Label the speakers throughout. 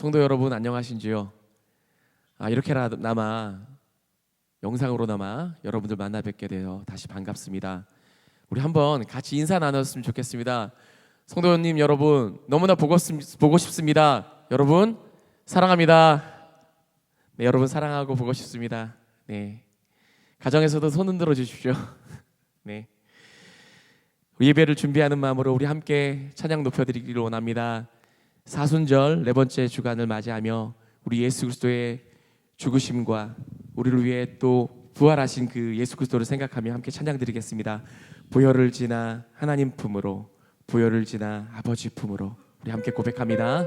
Speaker 1: 성도 여러분 안녕하신지요? 이렇게나마 영상으로나마 여러분들 만나 뵙게 되어 다시 반갑습니다. 우리 한번 같이 인사 나눴으면 좋겠습니다. 성도님 여러분 너무나 보고 싶습니다. 여러분 사랑합니다. 네, 여러분 사랑하고 보고 싶습니다. 네, 가정에서도 손 흔들어 주십시오. 네, 예배를 준비하는 마음으로 우리 함께 찬양 높여드리기를 원합니다. 사순절 네 번째 주간을 맞이하며 우리 예수 그리스도의 죽으심과 우리를 위해 또 부활하신 그 예수 그리스도를 생각하며 함께 찬양 드리겠습니다. 보혈을 지나 하나님 품으로, 보혈을 지나 아버지 품으로, 우리 함께 고백합니다.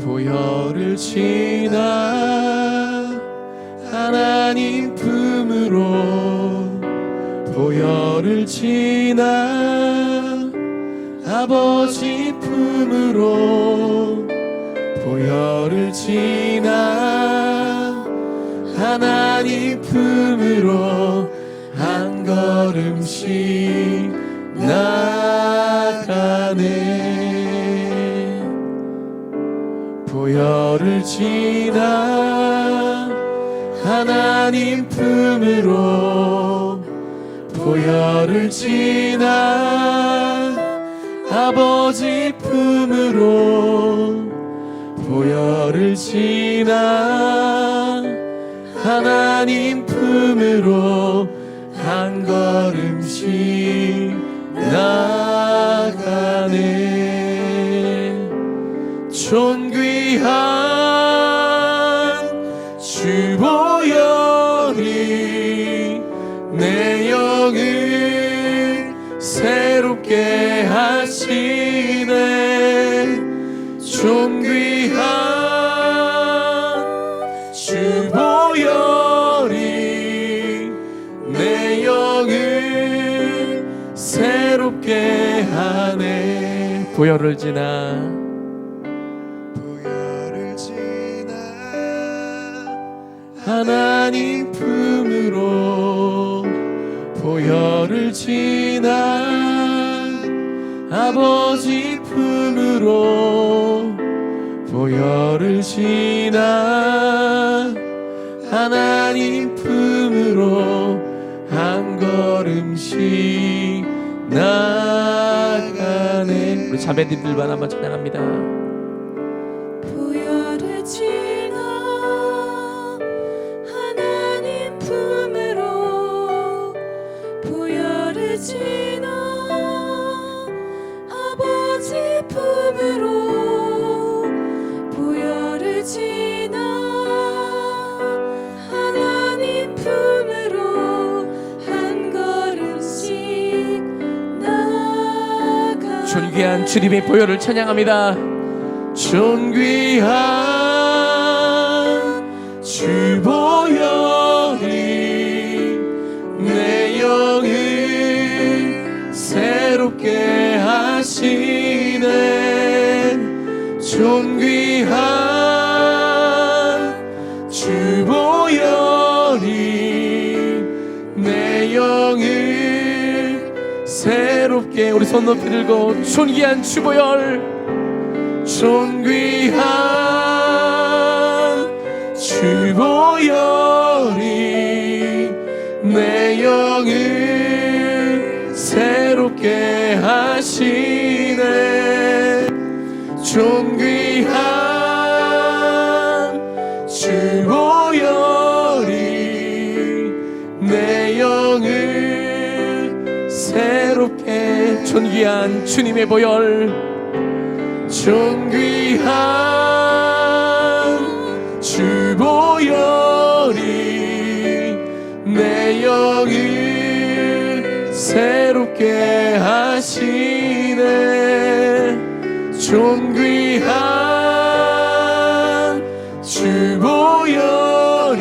Speaker 1: 보혈을 지나 하나님 품으로, 보혈을 지나 아버지 품으로, 보혈을 지나 하나님 품으로 한 걸음씩 나가네. 보혈을 지나 하나님 품으로, 보혈을 지나 아버지 품으로, 보혈을 지나 하나님 품으로 한 걸음씩 나가네. 존귀한 주 보혈이 내 영을 새롭게 하시네. 존귀한 주 보혈이 내 영을 새롭게 하네. 보혈을 지나 하나님 품으로, 보혈을 지나 아버지 품으로, 보혈을 지나 하나님 품으로 한 걸음씩 나가네. 우리 자매님들만 한번 찬양합니다.
Speaker 2: 보혈을 지나 하나님 품으로 보혈을 지나 아버지 품으로 보혈을 지나 하나님 품으로 한 걸음씩 나가.
Speaker 1: 존귀한 주님의 보혈을 찬양합니다. 존귀한 주 보혈이 내 영을 새롭게 하시네. 존귀한 주 보혈이 내 영을 새롭게. 우리 손 높이 들고 존귀한 주 보혈, 존귀한 주 보혈이 내 영을 새롭게 하시네. 존귀한 주 보혈이 내 영을 새롭게. 존귀한 주님의 보혈, 존귀한 주 보혈이 내 영을 새롭게 하시네. 존귀한 주 보혈이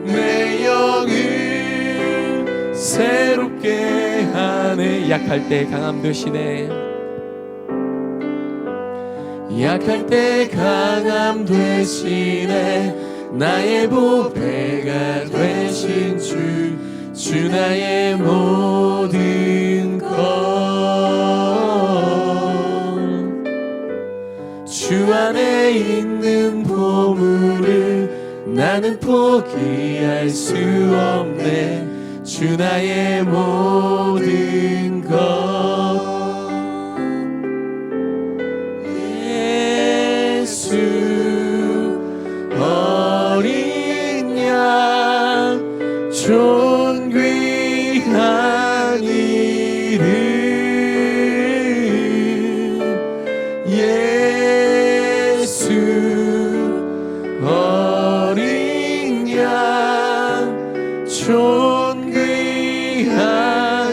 Speaker 1: 내 영을 새롭게 하네. 약할 때 강함 되시네. 약할 때 강함 되시네. 나의 보배가 되신 주 나의 모든 것. 주 안에 있는 보물을 나는 포기할 수 없네. 주 나의 모든 것. 어린 양 존귀한 이름 예수. 어린 양 존귀한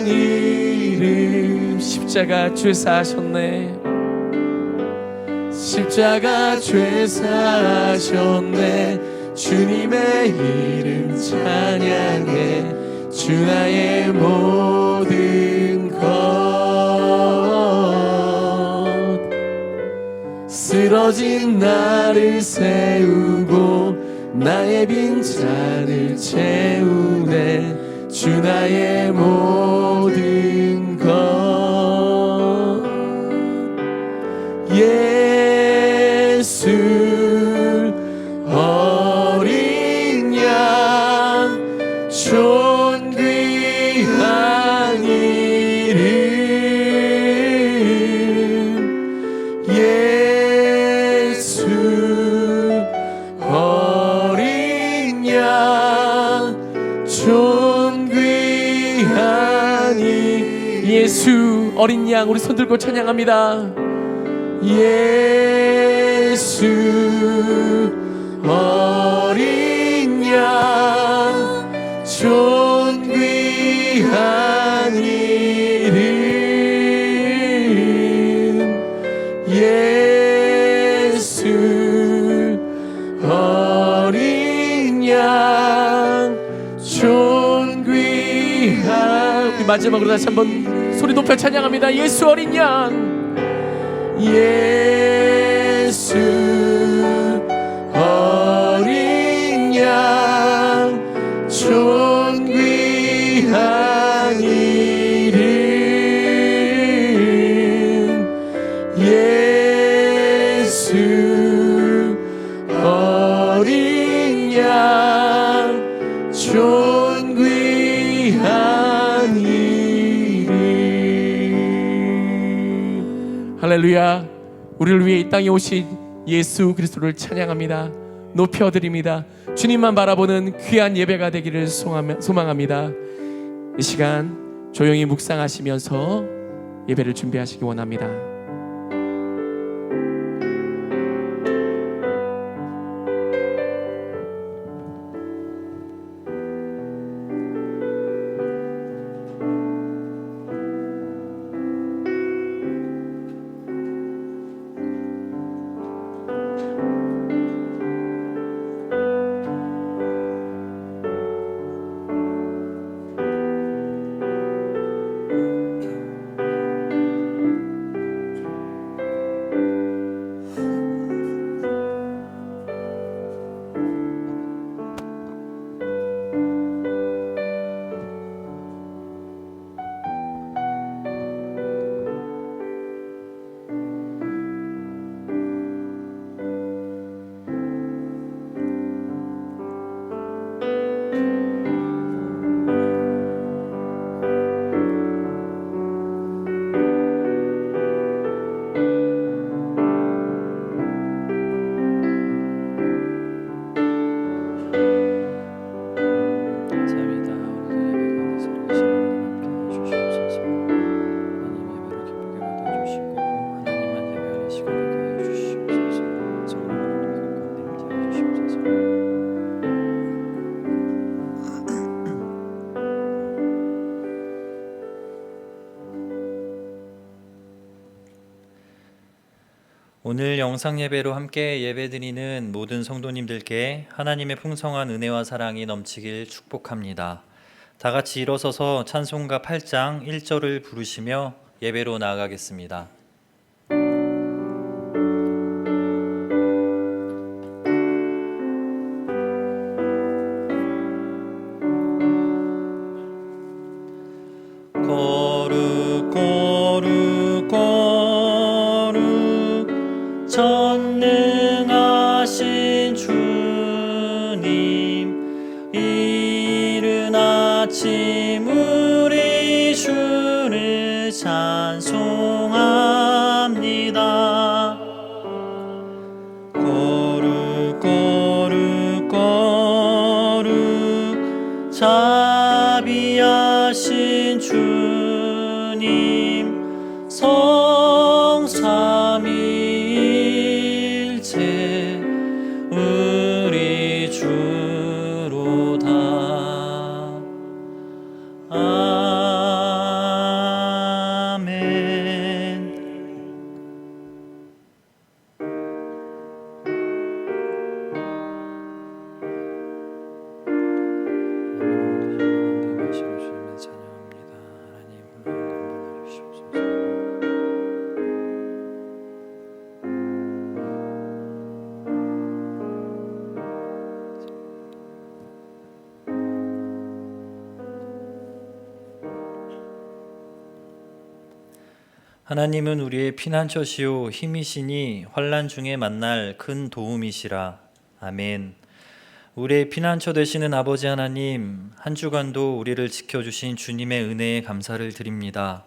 Speaker 1: 이름. 십자가 죄사하셨네. 십자가 죄사하셨네. 주님의 이름 찬양해. 주 나의 모든 것. 쓰러진 나를 세우고 나의 빈잔을 채우네. 주 나의 모든 것. 예수 어린 양 존귀한 이름 예수 어린 양 존귀한 예수 어린 양. 우리 손 들고 찬양합니다. 예수 어린 양 존귀한 이름 예수 어린 양 존귀한. 우리 마지막으로 다시 한번 소리 높여 찬양합니다. 예수 어린 양 예수 어린 양 존귀한 이름 예수 어린 양 존귀한 이름. 할렐루야. 우리를 위해 이 땅에 오신 예수 그리스도를 찬양합니다. 높여드립니다. 주님만 바라보는 귀한 예배가 되기를 소망합니다. 이 시간 조용히 묵상하시면서 예배를 준비하시기 원합니다.
Speaker 3: 오늘 영상 예배로 함께 예배드리는 모든 성도님들께 하나님의 풍성한 은혜와 사랑이 넘치길 축복합니다. 다 같이 일어서서 찬송가 8장 1절을 부르시며 예배로 나아가겠습니다. 거룩 거룩 거룩 전능하신 주님, 이른 아침 우리 주를 찬송합니다. 거룩 거룩 거룩 자비하신 주님, 성삼위일체 우리 주로다. 아멘. 하나님은 우리의 피난처시오 힘이시니 환난 중에 만날 큰 도움이시라. 아멘. 우리의 피난처 되시는 아버지 하나님, 한 주간도 우리를 지켜주신 주님의 은혜에 감사를 드립니다.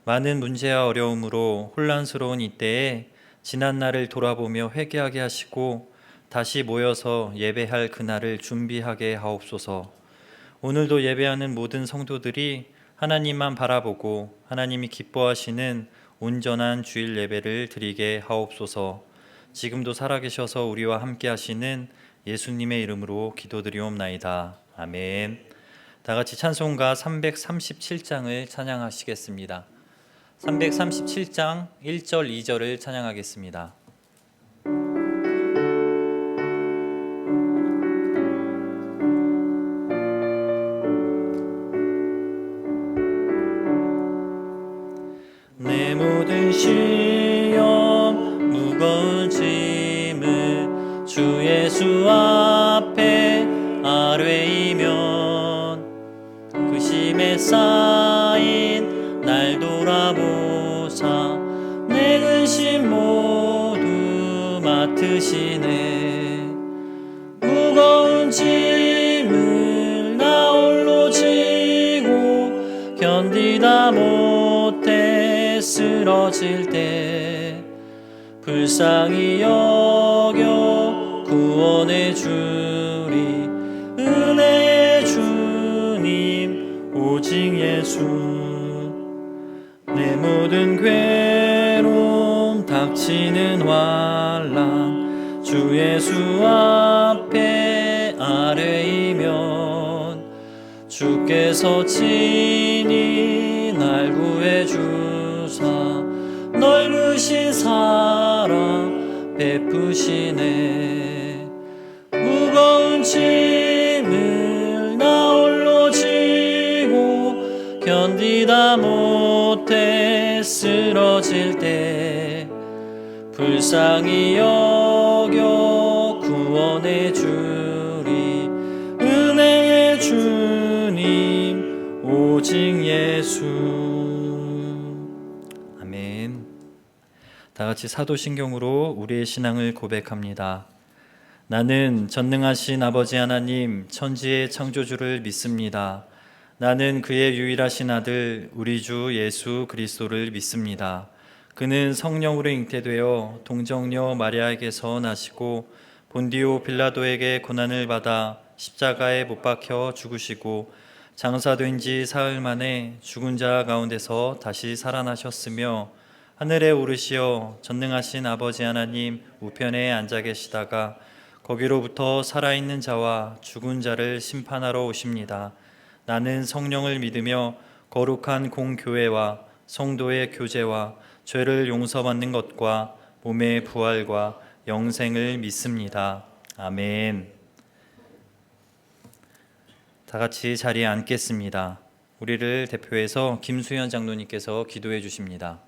Speaker 3: 많은 문제와 어려움으로 혼란스러운 이때에 지난 날을 돌아보며 회개하게 하시고 다시 모여서 예배할 그날을 준비하게 하옵소서. 오늘도 예배하는 모든 성도들이 하나님만 바라보고 하나님이 기뻐하시는 온전한 주일 예배를 드리게 하옵소서. 지금도 살아계셔서 우리와 함께 하시는 예수님의 이름으로 기도드리옵나이다. 아멘. 다 같이 찬송가 337장을 찬양하시겠습니다. 337장 1절 2절을 찬양하겠습니다. 내 모든 시험 무거운 짐을 주 예수 앞에 아뢰이면 그 심에 쌓인 날 돌아보사 내 근심 모두 맡으시네. 무거운 짐을 나 홀로 지고 견디다 못해 쓰러질 때 불쌍히 여겨 구원해 주리. 은혜의 주님 오직 예수. 내 모든 괴로움 닥치는 환난 주 예수 앞에 아뢰이면 주께서 친히 날 구해 주사 넓으신 사랑 베푸시네. 무거운 짐을 나 홀로 지고 견디다 못해 쓰러질 때 불쌍히 여겨 구원해 주리. 은혜의 주님 오직 예수. 아멘. 다 같이 사도신경으로 우리의 신앙을 고백합니다. 나는 전능하신 아버지 하나님 천지의 창조주를 믿습니다. 나는 그의 유일하신 아들 우리 주 예수 그리스도를 믿습니다. 그는 성령으로 잉태되어 동정녀 마리아에게서 나시고 본디오 빌라도에게 고난을 받아 십자가에 못 박혀 죽으시고 장사된 지 사흘 만에 죽은 자 가운데서 다시 살아나셨으며 하늘에 오르시어 전능하신 아버지 하나님 우편에 앉아 계시다가 거기로부터 살아있는 자와 죽은 자를 심판하러 오십니다. 나는 성령을 믿으며 거룩한 공교회와 성도의 교제와 죄를 용서받는 것과 몸의 부활과 영생을 믿습니다. 아멘. 다 같이 자리에 앉겠습니다. 우리를 대표해서 김수현 장로님께서 기도해 주십니다.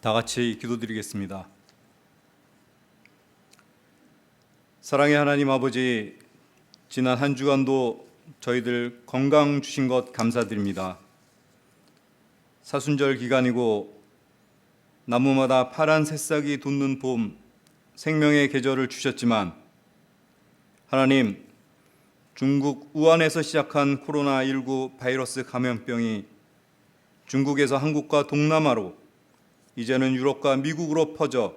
Speaker 4: 다 같이 기도드리겠습니다. 사랑의 하나님 아버지, 지난 한 주간도 저희들 건강 주신 것 감사드립니다. 사순절 기간이고 나무마다 파란 새싹이 돋는 봄, 생명의 계절을 주셨지만 하나님, 중국 우한에서 시작한 코로나19 바이러스 감염병이 중국에서 한국과 동남아로 이제는 유럽과 미국으로 퍼져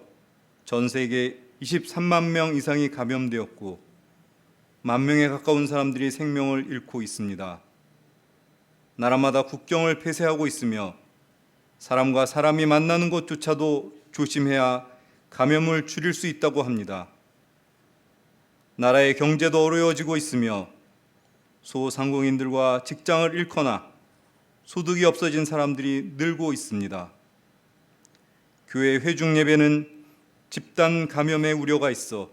Speaker 4: 전 세계 23만 명 이상이 감염되었고 10,000명에 가까운 사람들이 생명을 잃고 있습니다. 나라마다 국경을 폐쇄하고 있으며 사람과 사람이 만나는 것조차도 조심해야 감염을 줄일 수 있다고 합니다. 나라의 경제도 어려워지고 있으며 소상공인들과 직장을 잃거나 소득이 없어진 사람들이 늘고 있습니다. 교회 회중 예배는 집단 감염의 우려가 있어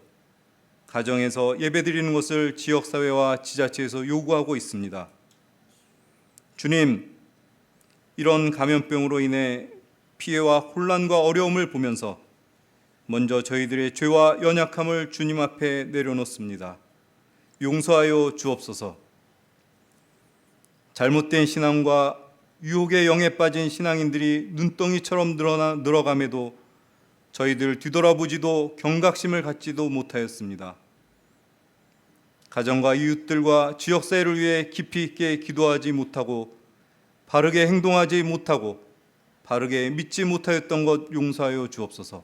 Speaker 4: 가정에서 예배드리는 것을 지역사회와 지자체에서 요구하고 있습니다. 주님, 이런 감염병으로 인해 피해와 혼란과 어려움을 보면서 먼저 저희들의 죄와 연약함을 주님 앞에 내려놓습니다. 용서하여 주옵소서. 잘못된 신앙과 유혹의 영에 빠진 신앙인들이 눈덩이처럼 늘어감에도 저희들 뒤돌아보지도 경각심을 갖지도 못하였습니다. 가정과 이웃들과 지역사회를 위해 깊이 있게 기도하지 못하고 바르게 행동하지 못하고 바르게 믿지 못하였던 것 용서하여 주옵소서.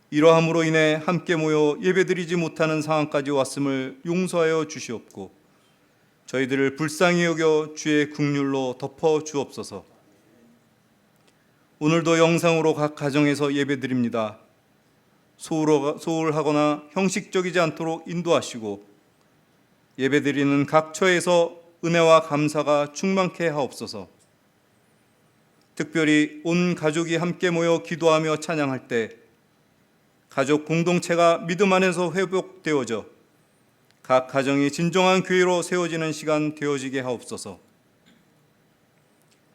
Speaker 4: 이러함으로 인해 함께 모여 예배드리지 못하는 상황까지 왔음을 용서하여 주시옵고 저희들을 불쌍히 여겨 주의 긍휼로 덮어 주옵소서. 오늘도 영상으로 각 가정에서 예배드립니다. 소홀하거나 형식적이지 않도록 인도하시고 예배드리는 각 처에서 은혜와 감사가 충만케 하옵소서. 특별히 온 가족이 함께 모여 기도하며 찬양할 때 가족 공동체가 믿음 안에서 회복되어져 각 가정이 진정한 교회로 세워지는 시간 되어지게 하옵소서.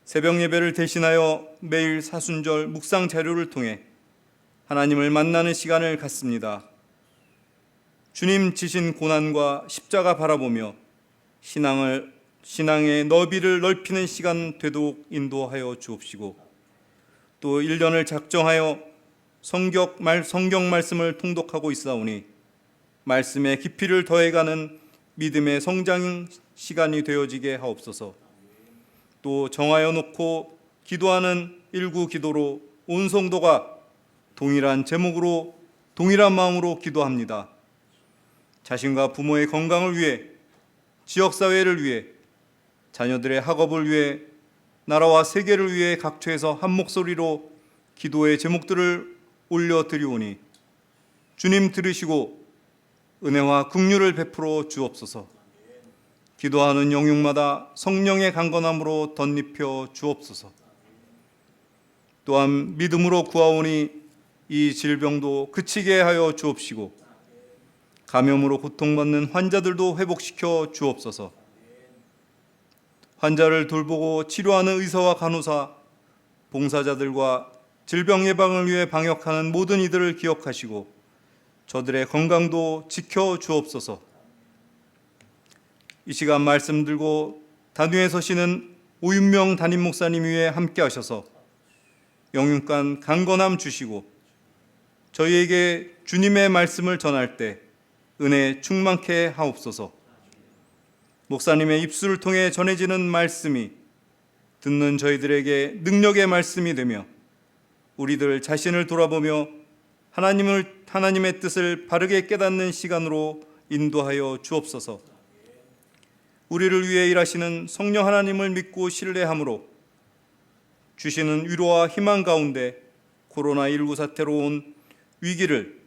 Speaker 4: 새벽 예배를 대신하여 매일 사순절 묵상 자료를 통해 하나님을 만나는 시간을 갖습니다. 주님 지신 고난과 십자가 바라보며 신앙의 너비를 넓히는 시간 되도록 인도하여 주옵시고 또 1년을 작정하여 성경 말씀을 통독하고 있사오니 말씀의 깊이를 더해가는 믿음의 성장 시간이 되어지게 하옵소서. 또 정하여 놓고 기도하는 일구 기도로 온 성도가 동일한 제목으로 동일한 마음으로 기도합니다. 자신과 부모의 건강을 위해, 지역사회를 위해, 자녀들의 학업을 위해, 나라와 세계를 위해 각처에서 한 목소리로 기도의 제목들을 올려드리오니 주님 들으시고 은혜와 긍휼을 베풀어 주옵소서. 기도하는 영역마다 성령의 강건함으로 덧입혀 주옵소서. 또한 믿음으로 구하오니 이 질병도 그치게 하여 주옵시고 감염으로 고통받는 환자들도 회복시켜 주옵소서. 환자를 돌보고 치료하는 의사와 간호사, 봉사자들과 질병 예방을 위해 방역하는 모든 이들을 기억하시고 저들의 건강도 지켜 주옵소서. 이 시간 말씀 들고 단위에 서시는 오윤명 담임 목사님 위에 함께 하셔서 영육간 강건함 주시고 저희에게 주님의 말씀을 전할 때 은혜 충만케 하옵소서. 목사님의 입술을 통해 전해지는 말씀이 듣는 저희들에게 능력의 말씀이 되며 우리들 자신을 돌아보며 하나님의 뜻을 바르게 깨닫는 시간으로 인도하여 주옵소서. 우리를 위해 일하시는 성령 하나님을 믿고 신뢰함으로 주시는 위로와 희망 가운데 코로나19 사태로 온 위기를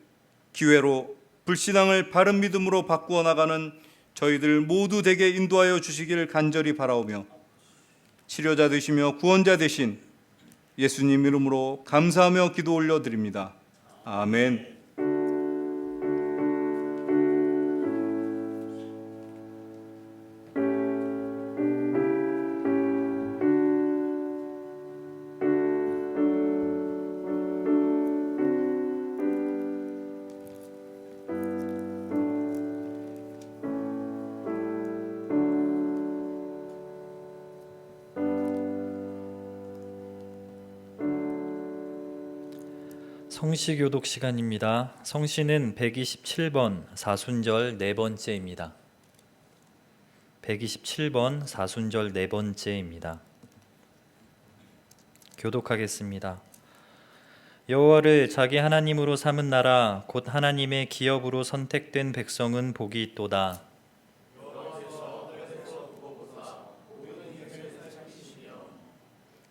Speaker 4: 기회로 불신앙을 바른 믿음으로 바꾸어 나가는 저희들 모두 되게 인도하여 주시기를 간절히 바라오며 치료자 되시며 구원자 되신 예수님 이름으로 감사하며 기도 올려드립니다. 아멘.
Speaker 3: 성시교독 시간입니다. 성시는 127번 사순절 네 번째입니다. 127번 사순절 네 번째입니다. 교독하겠습니다. 여호와를 자기 하나님으로 삼은 나라 곧 하나님의 기업으로 선택된 백성은 복이 있도다.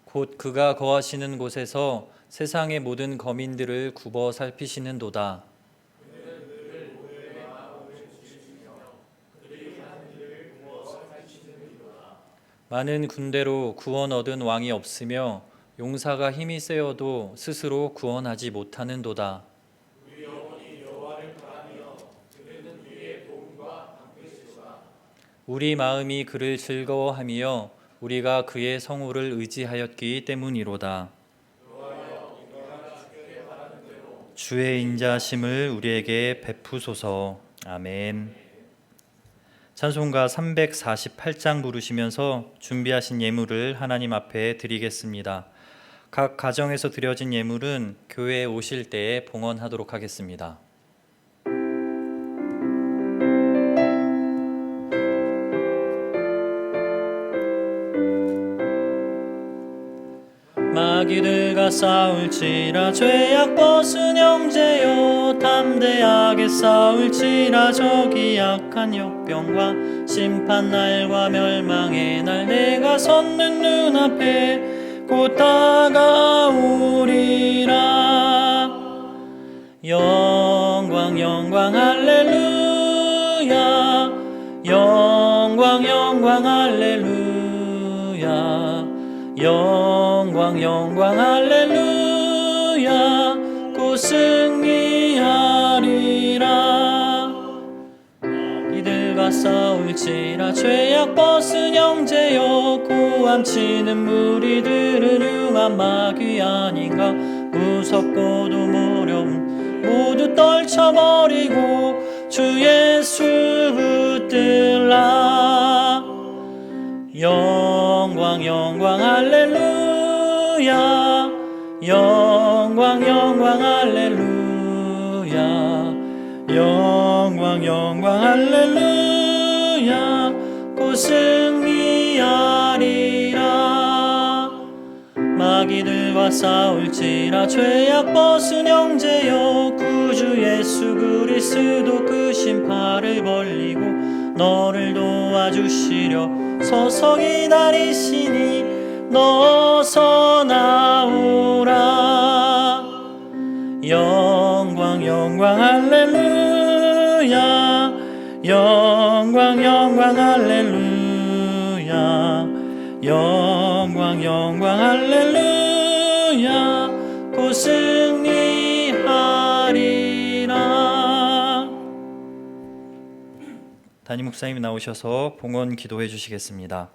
Speaker 3: 곧 그가 거하시는 곳에서 세상의 모든 거민들을 굽어 살피시는도다. 많은 군대로 구원 얻은 왕이 없으며 용사가 힘이 세어도 스스로 구원하지 못하는도다. 우리 마음이 그를 즐거워하며 우리가 그의 성호를 의지하였기 때문이로다. 주의 인자심을 우리에게 베푸소서. 아멘. 찬송가 348장 부르시면서 준비하신 예물을 하나님 앞에 드리겠습니다. 각 가정에서 드려진 예물은 교회에 오실 때에 봉헌하도록 하겠습니다. 마귀들과 싸울지라 죄악 벗은 형제여 담대하게 싸울지라 저기 약한 역병과 심판날과 멸망의 날 내가 섰는 눈앞에 곧 다가오리라. 영광 영광 할렐루야 영광 영광 할렐루야 영광 영광 할렐루야 곧 승리하리라. 이들과 싸울지라 죄악 벗은 형제여 고함치는 무리들은 흉한 마귀 아닌가. 무섭고도 무려움 모두 떨쳐버리고 주 예수 붙들라. 영광 영광 할렐루야 영광 영광 할렐루야 영광 영광 할렐루야 곧 승리하리라. 마귀들과 싸울지라 죄악 벗은 형제여 구주 예수 그리스도 그 심판을 벌리고 너를 도와주시려 서서 기다리시니 너 어서 나오라. 영광 영광 할렐루야. 영광 영광 할렐루야. 영광 영광 할렐루야. 곧 승리하리라. 담임 목사님 나오셔서 봉헌 기도해 주시겠습니다.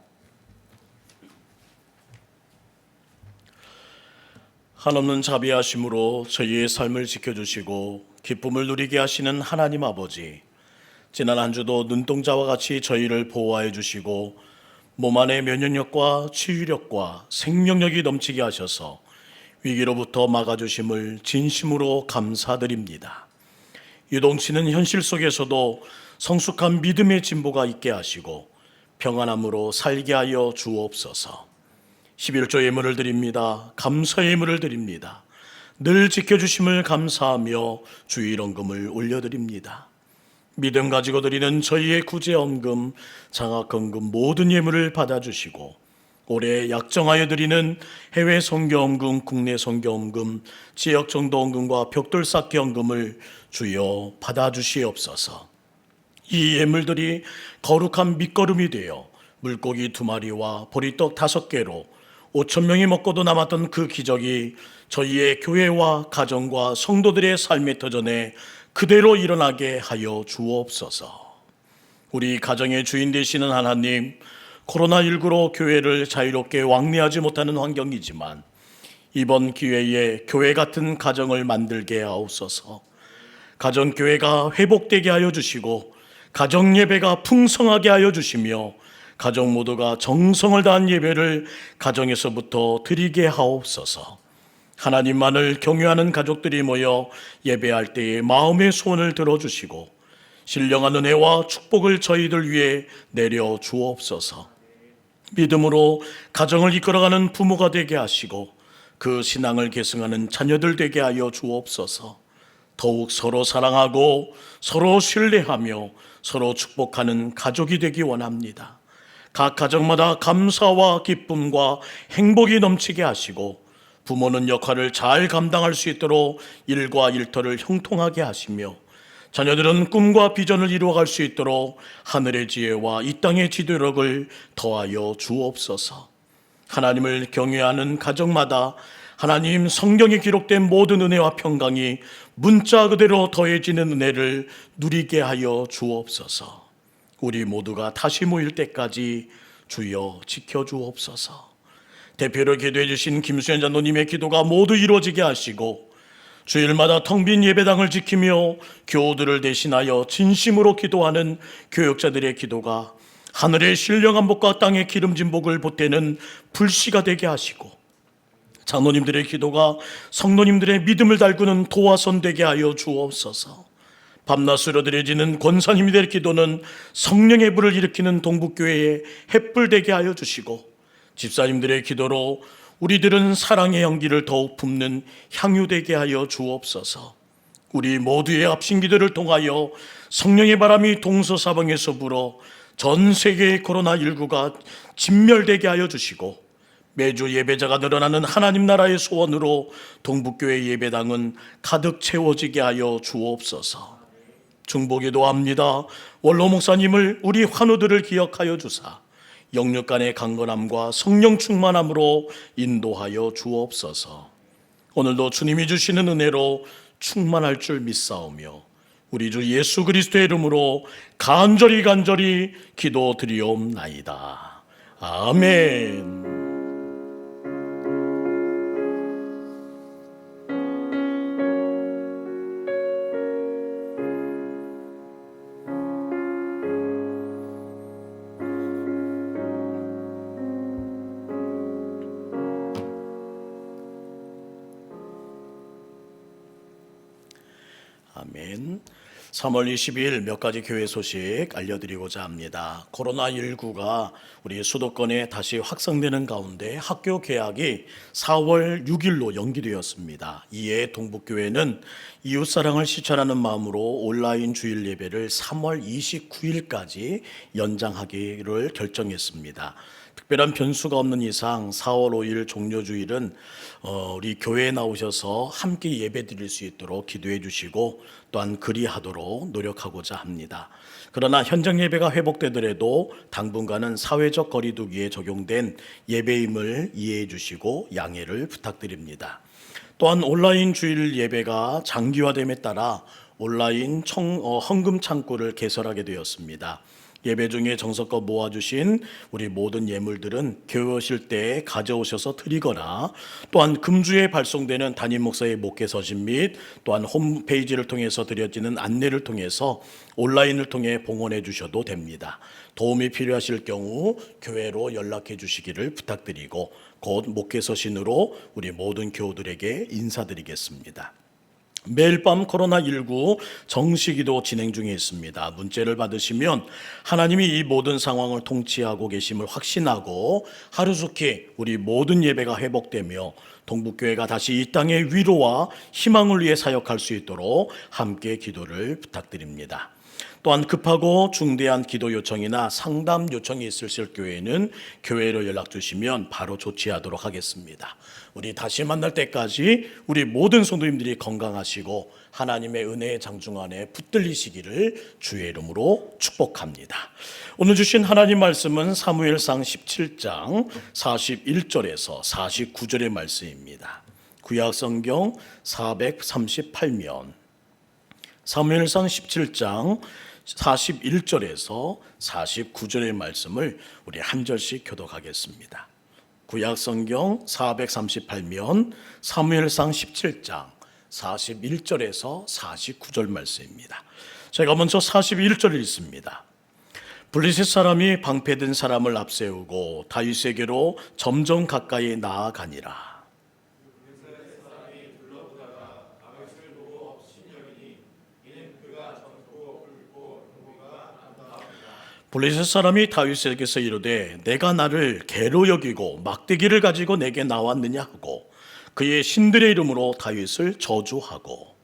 Speaker 5: 한없는 자비하심으로 저희의 삶을 지켜주시고 기쁨을 누리게 하시는 하나님 아버지, 지난 한 주도 눈동자와 같이 저희를 보호하여 주시고 몸 안의 면역력과 치유력과 생명력이 넘치게 하셔서 위기로부터 막아주심을 진심으로 감사드립니다. 유동치는 현실 속에서도 성숙한 믿음의 진보가 있게 하시고 평안함으로 살게 하여 주옵소서. 11조 예물을 드립니다. 감사의 예물을 드립니다. 늘 지켜주심을 감사하며 주일헌금을 올려드립니다. 믿음 가지고 드리는 저희의 구제헌금, 장학헌금 모든 예물을 받아주시고 올해 약정하여 드리는 해외 선교헌금, 국내 선교헌금, 지역정도헌금과 벽돌쌓기 헌금을 주여 받아주시옵소서. 이 예물들이 거룩한 밑거름이 되어 물고기 2마리와 보리떡 5개로 5,000명이 먹고도 남았던 그 기적이 저희의 교회와 가정과 성도들의 삶의 터전에 그대로 일어나게 하여 주옵소서. 우리 가정의 주인 되시는 하나님, 코로나19로 교회를 자유롭게 왕래하지 못하는 환경이지만 이번 기회에 교회 같은 가정을 만들게 하옵소서. 가정교회가 회복되게 하여 주시고 가정예배가 풍성하게 하여 주시며 가정 모두가 정성을 다한 예배를 가정에서부터 드리게 하옵소서. 하나님만을 경외하는 가족들이 모여 예배할 때에 마음의 소원을 들어주시고 신령한 은혜와 축복을 저희들 위해 내려 주옵소서. 믿음으로 가정을 이끌어가는 부모가 되게 하시고 그 신앙을 계승하는 자녀들 되게 하여 주옵소서. 더욱 서로 사랑하고 서로 신뢰하며 서로 축복하는 가족이 되기 원합니다. 각 가정마다 감사와 기쁨과 행복이 넘치게 하시고 부모는 역할을 잘 감당할 수 있도록 일과 일터를 형통하게 하시며 자녀들은 꿈과 비전을 이루어갈 수 있도록 하늘의 지혜와 이 땅의 지도력을 더하여 주옵소서. 하나님을 경외하는 가정마다 하나님 성경에 기록된 모든 은혜와 평강이 문자 그대로 더해지는 은혜를 누리게 하여 주옵소서. 우리 모두가 다시 모일 때까지 주여 지켜주옵소서. 대표로 기도해 주신 김수현 장로님의 기도가 모두 이루어지게 하시고 주일마다 텅 빈 예배당을 지키며 교우들을 대신하여 진심으로 기도하는 교역자들의 기도가 하늘의 신령한 복과 땅의 기름진 복을 보태는 불씨가 되게 하시고 장로님들의 기도가 성도님들의 믿음을 달구는 도화선 되게 하여 주옵소서. 밤낮으로 드려지는 권사님이 될 기도는 성령의 불을 일으키는 동북교회의 햇불 되게 하여 주시고 집사님들의 기도로 우리들은 사랑의 연기를 더욱 품는 향유 되게 하여 주옵소서. 우리 모두의 합심 기도를 통하여 성령의 바람이 동서사방에서 불어 전 세계의 코로나19가 진멸되게 하여 주시고 매주 예배자가 늘어나는 하나님 나라의 소원으로 동북교회 예배당은 가득 채워지게 하여 주옵소서. 중보기도 합니다. 원로 목사님을 우리 환우들을 기억하여 주사 영육간의 강건함과 성령 충만함으로 인도하여 주옵소서. 오늘도 주님이 주시는 은혜로 충만할 줄 믿사오며 우리 주 예수 그리스도의 이름으로 간절히 기도드리옵나이다. 아멘. 아멘. 3월 22일 몇 가지 교회 소식 알려드리고자 합니다. 코로나19가 우리 수도권에 다시 확산되는 가운데 학교 개학이 4월 6일로 연기되었습니다. 이에 동북교회는 이웃사랑을 실천하는 마음으로 온라인 주일 예배를 3월 29일까지 연장하기를 결정했습니다. 특별한 변수가 없는 이상 4월 5일 종료주일은 우리 교회에 나오셔서 함께 예배 드릴 수 있도록 기도해 주시고 또한 그리하도록 노력하고자 합니다. 그러나 현장 예배가 회복되더라도 당분간은 사회적 거리두기에 적용된 예배임을 이해해 주시고 양해를 부탁드립니다. 또한 온라인 주일 예배가 장기화됨에 따라 온라인 헌금 창구를 개설하게 되었습니다. 예배 중에 정성껏 모아주신 우리 모든 예물들은 교회 오실 때 가져오셔서 드리거나 또한 금주에 발송되는 담임 목사의 목회 서신 및 또한 홈페이지를 통해서 드려지는 안내를 통해서 온라인을 통해 봉헌해 주셔도 됩니다. 도움이 필요하실 경우 교회로 연락해 주시기를 부탁드리고 곧 목회 서신으로 우리 모든 교우들에게 인사드리겠습니다. 매일 밤 코로나19 정시기도 진행 중에 있습니다. 문자를 받으시면 하나님이 이 모든 상황을 통치하고 계심을 확신하고 하루속히 우리 모든 예배가 회복되며 동북교회가 다시 이 땅의 위로와 희망을 위해 사역할 수 있도록 함께 기도를 부탁드립니다. 또한 급하고 중대한 기도 요청이나 상담 요청이 있으실 교회는 교회로 연락 주시면 바로 조치하도록 하겠습니다. 우리 다시 만날 때까지 우리 모든 성도님들이 건강하시고 하나님의 은혜의 장중 안에 붙들리시기를 주의 이름으로 축복합니다. 오늘 주신 하나님 말씀은 사무엘상 17장 41절에서 49절의 말씀입니다. 구약성경 438면 사무엘상 17장 41절에서 49절의 말씀을 우리 한 절씩 교독하겠습니다. 구약성경 438면 사무엘상 17장 41절에서 49절 말씀입니다. 제가 먼저 41절을 읽습니다. 블레셋 사람이 방패든 사람을 앞세우고 다윗에게로 점점 가까이 나아가니라. 블레셋 사람이 다윗에게서 이르되 내가 나를 개로 여기고 막대기를 가지고 내게 나왔느냐 하고 그의 신들의 이름으로 다윗을 저주하고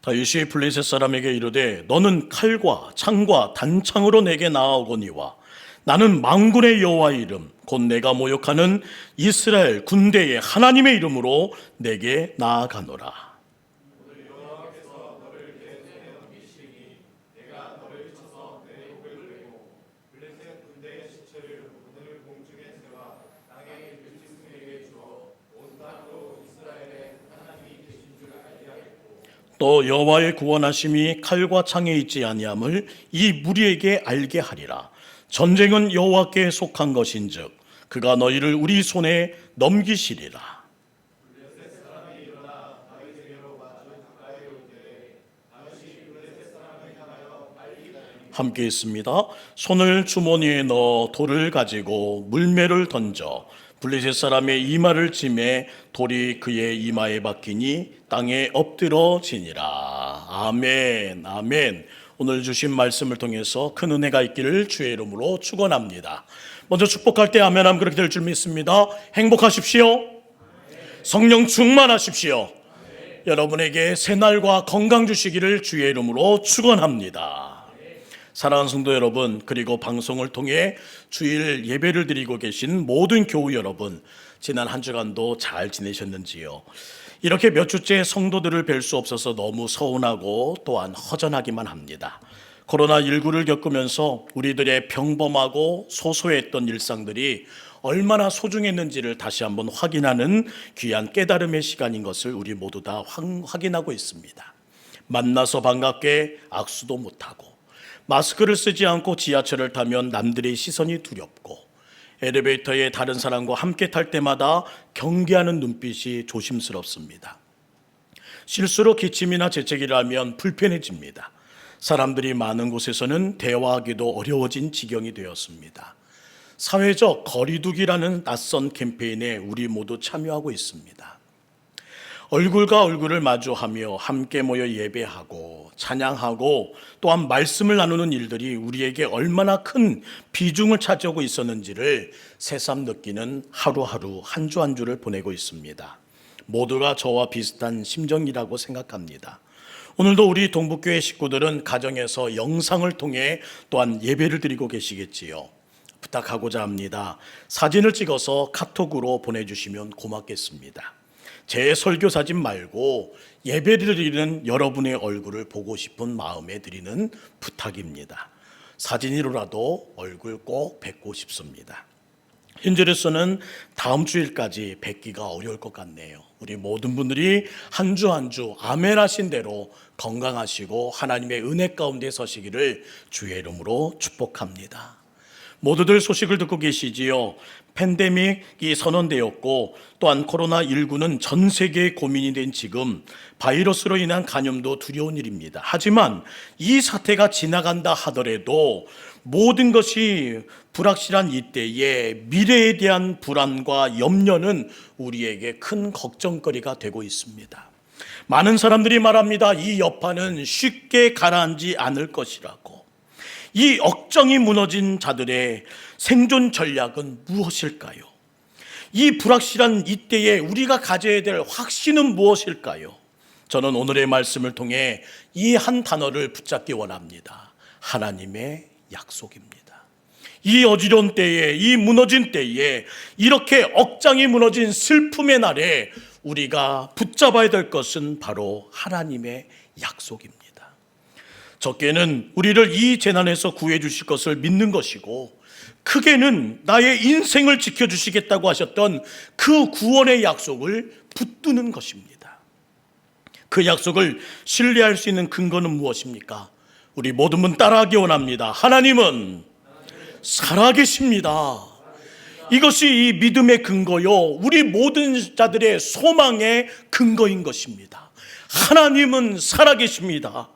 Speaker 5: 다윗이 블레셋 사람에게 이르되 너는 칼과 창과 단창으로 내게 나아오거니와 나는 만군의 여호와의 이름 곧 내가 모욕하는 이스라엘 군대의 하나님의 이름으로 내게 나아가노라. 또 여호와의 구원하심이 칼과 창에 있지 아니함을 이 무리에게 알게 하리라. 전쟁은 여호와께 속한 것인즉 그가 너희를 우리 손에 넘기시리라. 함께 있습니다. 손을 주머니에 넣어 돌을 가지고 물매를 던져 블레셋 사람의 이마를 치매 돌이 그의 이마에 박히니 땅에 엎드러지니라. 아멘, 아멘. 오늘 주신 말씀을 통해서 큰 은혜가 있기를 주의 이름으로 축원합니다. 먼저 축복할 때 아멘하면 그렇게 될 줄 믿습니다. 행복하십시오. 성령 충만하십시오. 여러분에게 새날과 건강 주시기를 주의 이름으로 축원합니다. 사랑하는 성도 여러분, 그리고 방송을 통해 주일 예배를 드리고 계신 모든 교우 여러분, 지난 한 주간도 잘 지내셨는지요? 이렇게 몇 주째 성도들을 뵐 수 없어서 너무 서운하고 또한 허전하기만 합니다. 코로나19를 겪으면서 우리들의 평범하고 소소했던 일상들이 얼마나 소중했는지를 다시 한번 확인하는 귀한 깨달음의 시간인 것을 우리 모두 다 확인하고 있습니다. 만나서 반갑게 악수도 못하고 마스크를 쓰지 않고 지하철을 타면 남들의 시선이 두렵고 엘리베이터에 다른 사람과 함께 탈 때마다 경계하는 눈빛이 조심스럽습니다. 실수로 기침이나 재채기를 하면 불편해집니다. 사람들이 많은 곳에서는 대화하기도 어려워진 지경이 되었습니다. 사회적 거리두기라는 낯선 캠페인에 우리 모두 참여하고 있습니다. 얼굴과 얼굴을 마주하며 함께 모여 예배하고 찬양하고 또한 말씀을 나누는 일들이 우리에게 얼마나 큰 비중을 차지하고 있었는지를 새삼 느끼는 하루하루 한 주 한 주를 보내고 있습니다. 모두가 저와 비슷한 심정이라고 생각합니다. 오늘도 우리 동북교회 식구들은 가정에서 영상을 통해 또한 예배를 드리고 계시겠지요. 부탁하고자 합니다. 사진을 찍어서 카톡으로 보내주시면 고맙겠습니다. 제 설교 사진 말고 예배를 드리는 여러분의 얼굴을 보고 싶은 마음에 드리는 부탁입니다. 사진으로라도 얼굴 꼭 뵙고 싶습니다. 현재로서는 다음 주일까지 뵙기가 어려울 것 같네요. 우리 모든 분들이 한 주 한 주 아멘 하신 대로 건강하시고 하나님의 은혜 가운데 서시기를 주의 이름으로 축복합니다. 모두들 소식을 듣고 계시지요. 팬데믹이 선언되었고 또한 코로나19는 전 세계의 고민이 된 지금 바이러스로 인한 감염도 두려운 일입니다. 하지만 이 사태가 지나간다 하더라도 모든 것이 불확실한 이때에 미래에 대한 불안과 염려는 우리에게 큰 걱정거리가 되고 있습니다. 많은 사람들이 말합니다. 이 여파는 쉽게 가라앉지 않을 것이라고. 이 억정이 무너진 자들의 생존 전략은 무엇일까요? 이 불확실한 이때에 우리가 가져야 될 확신은 무엇일까요? 저는 오늘의 말씀을 통해 이 한 단어를 붙잡기 원합니다. 하나님의 약속입니다. 이 어지러운 때에, 이 무너진 때에, 이렇게 억장이 무너진 슬픔의 날에 우리가 붙잡아야 될 것은 바로 하나님의 약속입니다. 적게는 우리를 이 재난에서 구해 주실 것을 믿는 것이고, 크게는 나의 인생을 지켜주시겠다고 하셨던 그 구원의 약속을 붙드는 것입니다. 그 약속을 신뢰할 수 있는 근거는 무엇입니까? 우리 모든 분 따라하기 원합니다. 하나님은 살아계십니다. 이것이 이 믿음의 근거요, 우리 모든 자들의 소망의 근거인 것입니다. 하나님은 살아계십니다.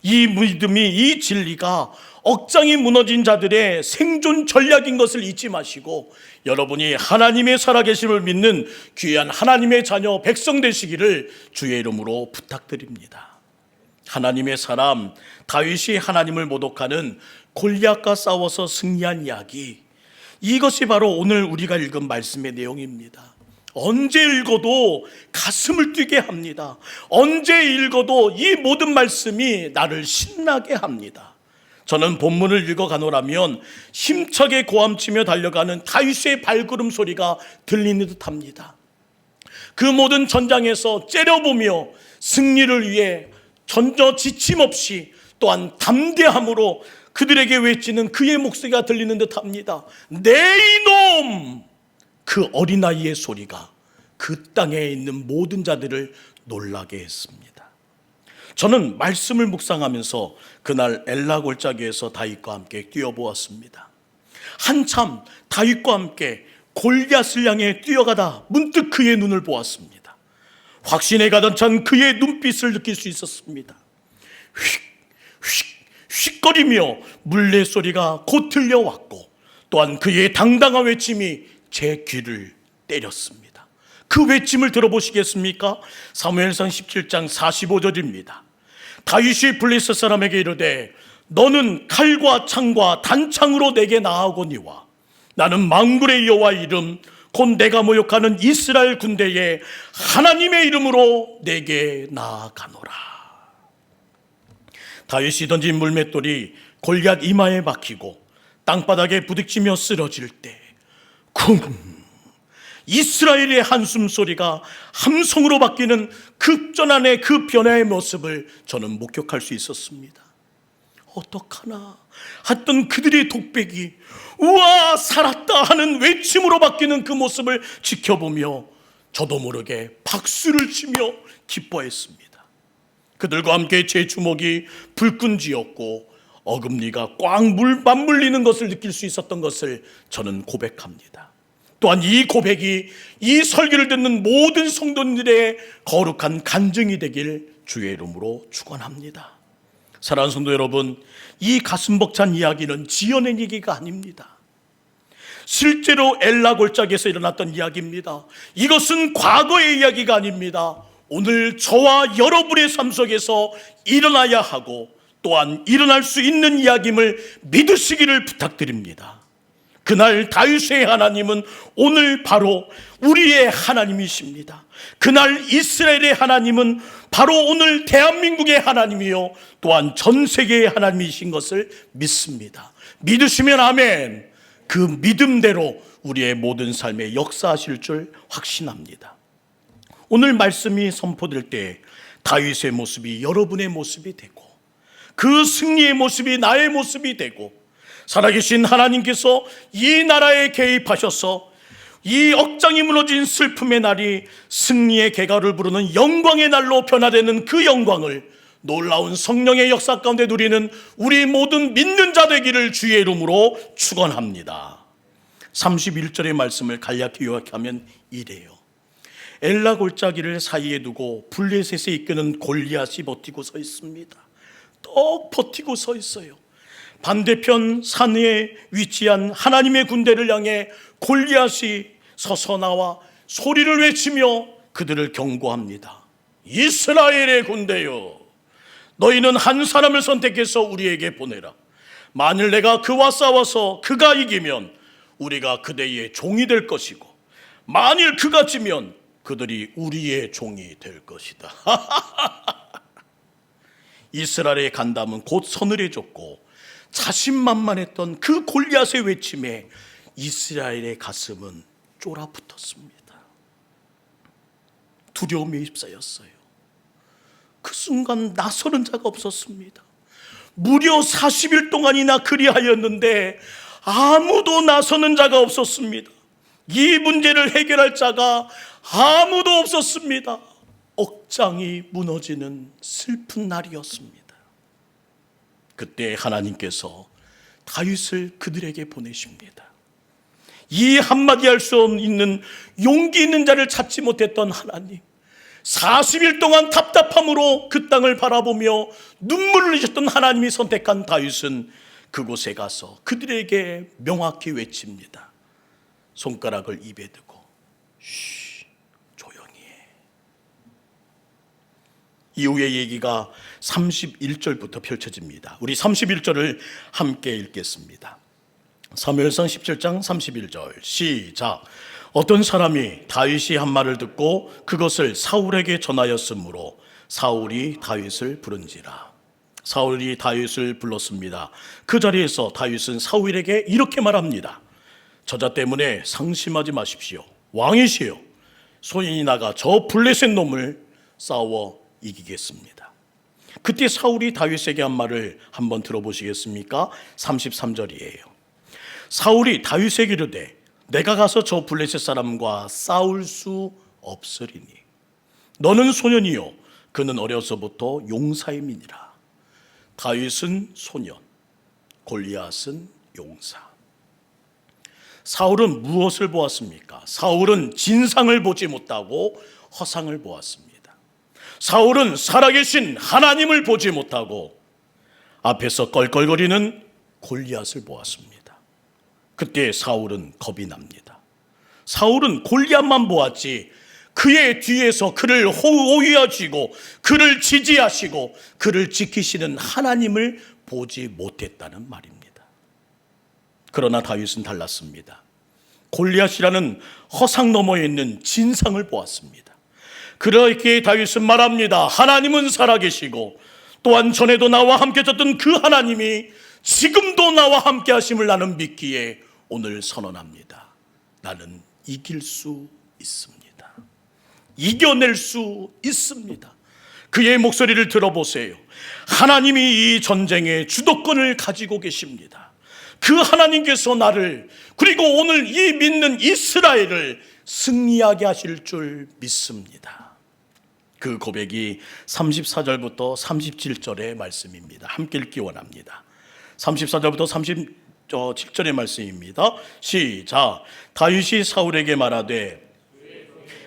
Speaker 5: 이 믿음이, 이 진리가 억장이 무너진 자들의 생존 전략인 것을 잊지 마시고 여러분이 하나님의 살아계심을 믿는 귀한 하나님의 자녀 백성 되시기를 주의 이름으로 부탁드립니다. 하나님의 사람 다윗이 하나님을 모독하는 골리앗과 싸워서 승리한 이야기, 이것이 바로 오늘 우리가 읽은 말씀의 내용입니다. 언제 읽어도 가슴을 뛰게 합니다. 언제 읽어도 이 모든 말씀이 나를 신나게 합니다. 저는 본문을 읽어가노라면 힘차게 고함치며 달려가는 다윗의 발걸음 소리가 들리는 듯합니다. 그 모든 전장에서 째려보며 승리를 위해 전혀 지침 없이 또한 담대함으로 그들에게 외치는 그의 목소리가 들리는 듯합니다. 내 이놈! 그 어린아이의 소리가 그 땅에 있는 모든 자들을 놀라게 했습니다. 저는 말씀을 묵상하면서 그날 엘라 골짜기에서 다윗과 함께 뛰어보았습니다. 한참 다윗과 함께 골리앗을 향해 뛰어가다 문득 그의 눈을 보았습니다. 확신에 가득 찬 그의 눈빛을 느낄 수 있었습니다. 휙휙휙거리며 물레 소리가 곧 들려왔고 또한 그의 당당한 외침이 제 귀를 때렸습니다. 그 외침을 들어보시겠습니까? 사무엘상 17장 45절입니다. 다윗이 블레셋 사람에게 이르되 너는 칼과 창과 단창으로 내게 나아오거니와 나는 만군의 여호와 이름 곧 내가 모욕하는 이스라엘 군대의 하나님의 이름으로 내게 나아가노라. 다윗이 던진 물맷돌이 골리앗 이마에 박히고 땅바닥에 부딪히며 쓰러질 때 쿵! 이스라엘의 한숨 소리가 함성으로 바뀌는 급전환의 그 변화의 모습을 저는 목격할 수 있었습니다. 어떡하나 했던 그들의 독백이 우와 살았다 하는 외침으로 바뀌는 그 모습을 지켜보며 저도 모르게 박수를 치며 기뻐했습니다. 그들과 함께 제 주먹이 불끈 쥐었고 어금니가 꽉 맞물리는 것을 느낄 수 있었던 것을 저는 고백합니다. 또한 이 고백이 이 설교를 듣는 모든 성도님들의 거룩한 간증이 되길 주의 이름으로 축원합니다. 사랑하는 성도 여러분, 이 가슴 벅찬 이야기는 지어낸 얘기가 아닙니다. 실제로 엘라 골짜기에서 일어났던 이야기입니다. 이것은 과거의 이야기가 아닙니다. 오늘 저와 여러분의 삶 속에서 일어나야 하고 또한 일어날 수 있는 이야기임을 믿으시기를 부탁드립니다. 그날 다윗의 하나님은 오늘 바로 우리의 하나님이십니다. 그날 이스라엘의 하나님은 바로 오늘 대한민국의 하나님이요 또한 전 세계의 하나님이신 것을 믿습니다. 믿으시면 아멘. 그 믿음대로 우리의 모든 삶에 역사하실 줄 확신합니다. 오늘 말씀이 선포될 때 다윗의 모습이 여러분의 모습이 되고 그 승리의 모습이 나의 모습이 되고 살아계신 하나님께서 이 나라에 개입하셔서 이 억장이 무너진 슬픔의 날이 승리의 개가를 부르는 영광의 날로 변화되는 그 영광을 놀라운 성령의 역사 가운데 누리는 우리 모든 믿는 자 되기를 주의 이름으로 축원합니다. 31절의 말씀을 간략히 요약하면 이래요. 엘라 골짜기를 사이에 두고 블레셋에 이끄는 골리앗이 버티고 서 있습니다. 떡 버티고 서 있어요. 반대편 산에 위치한 하나님의 군대를 향해 골리앗이 서서 나와 소리를 외치며 그들을 경고합니다. 이스라엘의 군대여, 너희는 한 사람을 선택해서 우리에게 보내라. 만일 내가 그와 싸워서 그가 이기면 우리가 그대의 종이 될 것이고 만일 그가 지면 그들이 우리의 종이 될 것이다. 이스라엘의 간담은 곧 서늘해졌고 자신만만했던 그 골리앗의 외침에 이스라엘의 가슴은 쫄아붙었습니다. 두려움에 휩싸였어요. 그 순간 나서는 자가 없었습니다. 무려 40일 동안이나 그리하였는데 아무도 나서는 자가 없었습니다. 이 문제를 해결할 자가 아무도 없었습니다. 억장이 무너지는 슬픈 날이었습니다. 그때 하나님께서 다윗을 그들에게 보내십니다. 이 한마디 할 수 있는 용기 있는 자를 찾지 못했던 하나님, 40일 동안 답답함으로 그 땅을 바라보며 눈물을 흘리셨던 하나님이 선택한 다윗은 그곳에 가서 그들에게 명확히 외칩니다. 손가락을 입에 대고 조용히 해. 이후의 얘기가 31절부터 펼쳐집니다. 우리 31절을 함께 읽겠습니다. 사무엘상 17장 31절 시작. 어떤 사람이 다윗이 한 말을 듣고 그것을 사울에게 전하였으므로 사울이 다윗을 부른지라. 사울이 다윗을 불렀습니다. 그 자리에서 다윗은 사울에게 이렇게 말합니다. 저자 때문에 상심하지 마십시오. 왕이시여, 손이 나가 저 블레셋 놈을 싸워 이기겠습니다. 그때 사울이 다윗에게 한 말을 한번 들어보시겠습니까? 33절이에요. 사울이 다윗에게 이르되 내가 가서 저 블레셋 사람과 싸울 수 없으리니 너는 소년이요 그는 어려서부터 용사임이니라. 다윗은 소년, 골리앗은 용사. 사울은 무엇을 보았습니까? 사울은 진상을 보지 못하고 허상을 보았습니다. 사울은 살아계신 하나님을 보지 못하고 앞에서 껄껄거리는 골리앗을 보았습니다. 그때 사울은 겁이 납니다. 사울은 골리앗만 보았지 그의 뒤에서 그를 호위하시고 그를 지지하시고 그를 지키시는 하나님을 보지 못했다는 말입니다. 그러나 다윗은 달랐습니다. 골리앗이라는 허상 너머에 있는 진상을 보았습니다. 그렇게 다윗은 말합니다. 하나님은 살아계시고 또한 전에도 나와 함께 졌던 그 하나님이 지금도 나와 함께 하심을 나는 믿기에 오늘 선언합니다. 나는 이길 수 있습니다. 이겨낼 수 있습니다. 그의 목소리를 들어보세요. 하나님이 이 전쟁의 주도권을 가지고 계십니다. 그 하나님께서 나를 그리고 오늘 이 믿는 이스라엘을 승리하게 하실 줄 믿습니다. 그 고백이 34절부터 37절의 말씀입니다. 함께 읽기 원합니다. 34절부터 37절의 말씀입니다. 시작. 다윗이 사울에게 말하되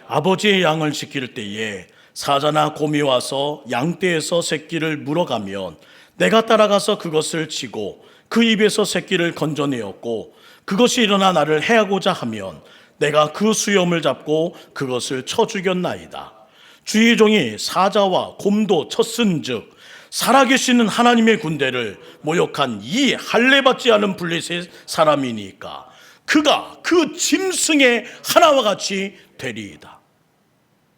Speaker 5: 아버지의 양을 지킬 때에 사자나 곰이 와서 양떼에서 새끼를 물어가면 내가 따라가서 그것을 치고 그 입에서 새끼를 건져내었고 그것이 일어나 나를 해하고자 하면 내가 그 수염을 잡고 그것을 쳐 죽였나이다. 주의 종이 사자와 곰도 쳤은즉 살아계시는 하나님의 군대를 모욕한 이 할례받지 않은 블레셋 사람이니까 그가 그 짐승의 하나와 같이 되리이다.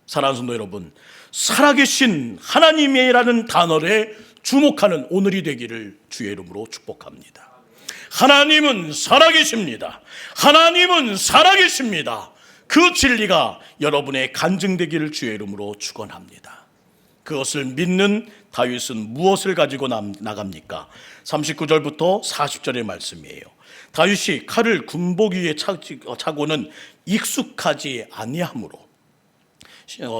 Speaker 5: 사랑하는 성도 여러분, 살아계신 하나님이라는 단어에 주목하는 오늘이 되기를 주의 이름으로 축복합니다. 하나님은 살아계십니다. 하나님은 살아계십니다. 그 진리가 여러분의 간증되기를 주의 이름으로 축원합니다. 그것을 믿는 다윗은 무엇을 가지고 나갑니까? 39절부터 40절의 말씀이에요. 다윗이 칼을 군복 위에 차고는 익숙하지 아니하므로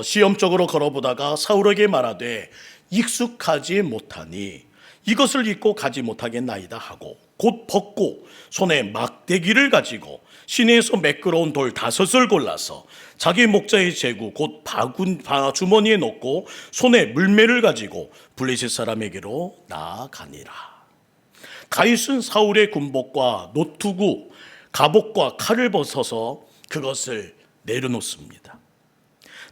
Speaker 5: 시험적으로 걸어보다가 사울에게 말하되 익숙하지 못하니 이것을 입고 가지 못하겠나이다 하고 곧 벗고 손에 막대기를 가지고 시내에서 매끄러운 돌 5을 골라서 자기 목자의 제구 곧 주머니에 넣고 손에 물매를 가지고 블레셋 사람에게로 나아가니라. 다윗은 사울의 군복과 노투구 갑옷과 칼을 벗어서 그것을 내려놓습니다.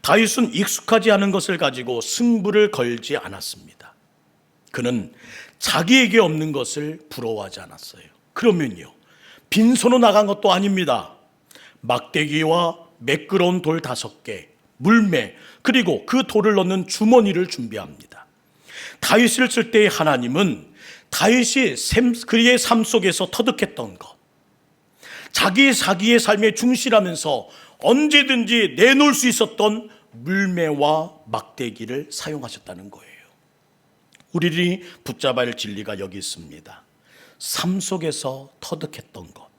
Speaker 5: 다윗은 익숙하지 않은 것을 가지고 승부를 걸지 않았습니다. 그는 자기에게 없는 것을 부러워하지 않았어요. 그러면요, 빈손으로 나간 것도 아닙니다. 막대기와 매끄러운 돌 5개, 물매, 그리고 그 돌을 넣는 주머니를 준비합니다. 다윗을 칠 때의 하나님은 다윗이 그의 삶 속에서 터득했던 것, 자기의 삶에 충실하면서 언제든지 내놓을 수 있었던 물매와 막대기를 사용하셨다는 거예요. 우리들이 붙잡아야 할 진리가 여기 있습니다. 삶 속에서 터득했던 것,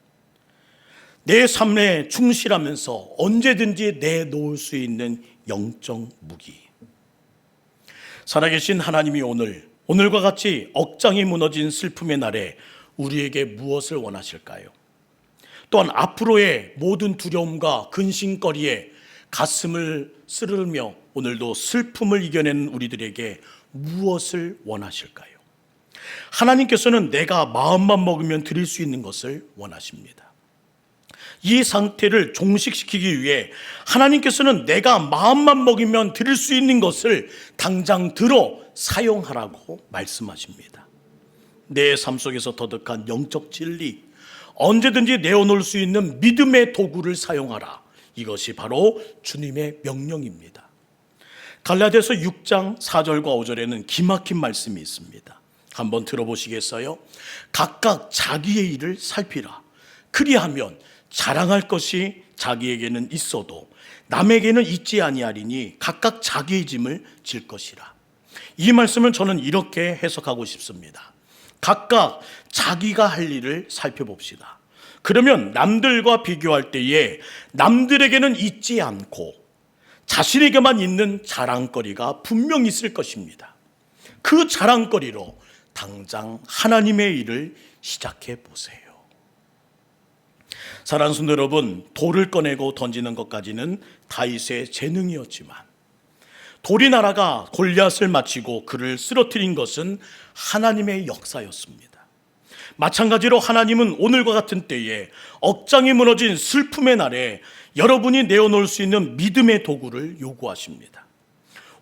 Speaker 5: 내 삶에 충실하면서 언제든지 내놓을 수 있는 영적 무기. 살아계신 하나님이 오늘과 같이 억장이 무너진 슬픔의 날에 우리에게 무엇을 원하실까요? 또한 앞으로의 모든 두려움과 근심거리에 가슴을 쓰르며 오늘도 슬픔을 이겨내는 우리들에게 무엇을 원하실까요? 하나님께서는 내가 마음만 먹으면 드릴 수 있는 것을 원하십니다. 이 상태를 종식시키기 위해 하나님께서는 내가 마음만 먹으면 드릴 수 있는 것을 당장 들어 사용하라고 말씀하십니다. 내 삶 속에서 터득한 영적 진리, 언제든지 내어놓을 수 있는 믿음의 도구를 사용하라. 이것이 바로 주님의 명령입니다. 갈라디아서 6장 4절과 5절에는 기막힌 말씀이 있습니다. 한번 들어보시겠어요? 각각 자기의 일을 살피라. 그리하면 자랑할 것이 자기에게는 있어도 남에게는 있지 아니하리니 각각 자기의 짐을 질 것이라. 이 말씀을 저는 이렇게 해석하고 싶습니다. 각각 자기가 할 일을 살펴봅시다. 그러면 남들과 비교할 때에 남들에게는 있지 않고 자신에게만 있는 자랑거리가 분명히 있을 것입니다. 그 자랑거리로 당장 하나님의 일을 시작해 보세요. 사랑하는 성도 여러분, 돌을 꺼내고 던지는 것까지는 다윗의 재능이었지만 돌이 날아가 골리앗을 마치고 그를 쓰러뜨린 것은 하나님의 역사였습니다. 마찬가지로 하나님은 오늘과 같은 때에 억장이 무너진 슬픔의 날에 여러분이 내어놓을 수 있는 믿음의 도구를 요구하십니다.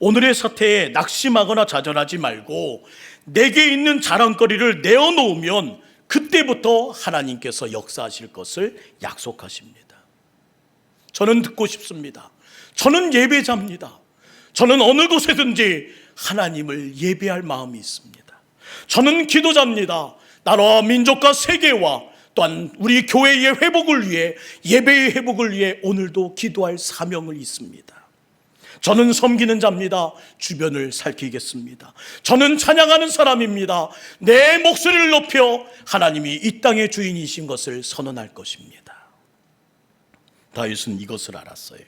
Speaker 5: 오늘의 사태에 낙심하거나 좌절하지 말고 내게 있는 자랑거리를 내어놓으면 그때부터 하나님께서 역사하실 것을 약속하십니다. 저는 듣고 싶습니다. 저는 예배자입니다. 저는 어느 곳에든지 하나님을 예배할 마음이 있습니다. 저는 기도자입니다. 나라와 민족과 세계와 또한 우리 교회의 회복을 위해, 예배의 회복을 위해 오늘도 기도할 사명을 있습니다. 저는 섬기는 자입니다. 주변을 살피겠습니다. 저는 찬양하는 사람입니다. 내 목소리를 높여 하나님이 이 땅의 주인이신 것을 선언할 것입니다. 다윗은 이것을 알았어요.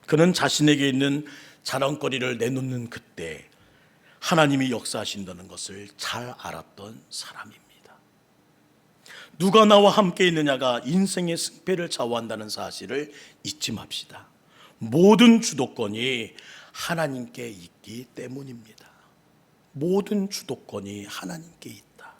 Speaker 5: 그는 자신에게 있는 자랑거리를 내놓는 그때 하나님이 역사하신다는 것을 잘 알았던 사람입니다. 누가 나와 함께 있느냐가 인생의 승패를 좌우한다는 사실을 잊지 맙시다. 모든 주도권이 하나님께 있기 때문입니다. 모든 주도권이 하나님께 있다.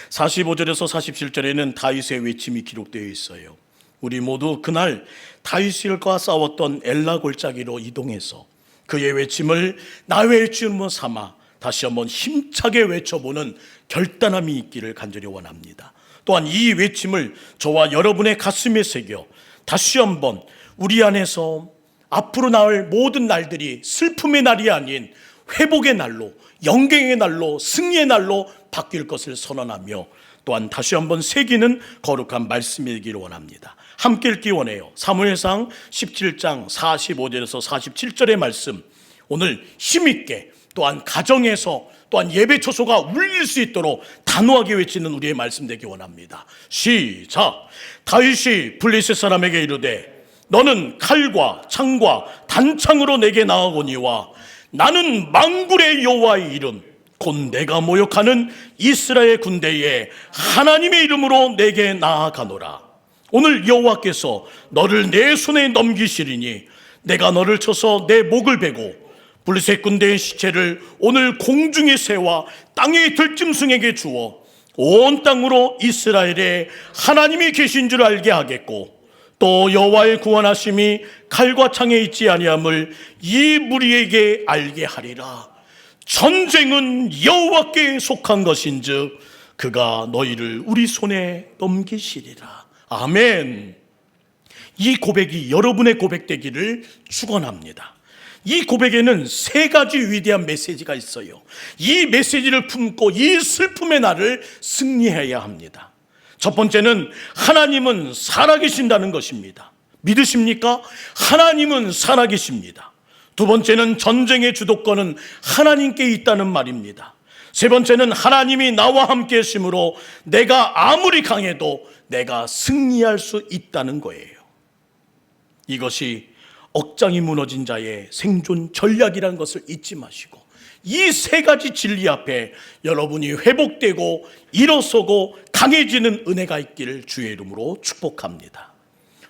Speaker 5: 45절에서 47절에는 다윗의 외침이 기록되어 있어요. 우리 모두 그날 다윗과 싸웠던 엘라 골짜기로 이동해서 그의 외침을 나의 주로 삼아 다시 한번 힘차게 외쳐보는 결단함이 있기를 간절히 원합니다. 또한 이 외침을 저와 여러분의 가슴에 새겨 다시 한번 우리 안에서 앞으로 나올 모든 날들이 슬픔의 날이 아닌 회복의 날로, 영광의 날로, 승리의 날로 바뀔 것을 선언하며 또한 다시 한번 새기는 거룩한 말씀이 되기를 원합니다. 함께 읽기 원해요. 사무엘상 17장 45절에서 47절의 말씀, 오늘 힘있게 또한 가정에서 또한 예배 초소가 울릴 수 있도록 단호하게 외치는 우리의 말씀 되기 원합니다. 시작. 다윗이 블레셋 사람에게 이르되 너는 칼과 창과 단창으로 내게 나아오니와 나는 만군의 여호와의 이름 곧 내가 모욕하는 이스라엘 군대의 하나님의 이름으로 내게 나아가노라. 오늘 여호와께서 너를 내 손에 넘기시리니 내가 너를 쳐서 내 목을 베고 블레셋 군대의 시체를 오늘 공중의 새와 땅의 들짐승에게 주어 온 땅으로 이스라엘에 하나님이 계신 줄 알게 하겠고 또 여호와의 구원하심이 칼과 창에 있지 아니함을 이 무리에게 알게 하리라. 전쟁은 여호와께 속한 것인즉 그가 너희를 우리 손에 넘기시리라. 아멘. 이 고백이 여러분의 고백되기를 축원합니다. 이 고백에는 세 가지 위대한 메시지가 있어요. 이 메시지를 품고 이 슬픔의 날을 승리해야 합니다. 첫 번째는 하나님은 살아계신다는 것입니다. 믿으십니까? 하나님은 살아계십니다. 두 번째는 전쟁의 주도권은 하나님께 있다는 말입니다. 세 번째는 하나님이 나와 함께 하심으로 내가 아무리 강해도 내가 승리할 수 있다는 거예요. 이것이 억장이 무너진 자의 생존 전략이라는 것을 잊지 마시고 이 세 가지 진리 앞에 여러분이 회복되고 일어서고 강해지는 은혜가 있기를 주의 이름으로 축복합니다.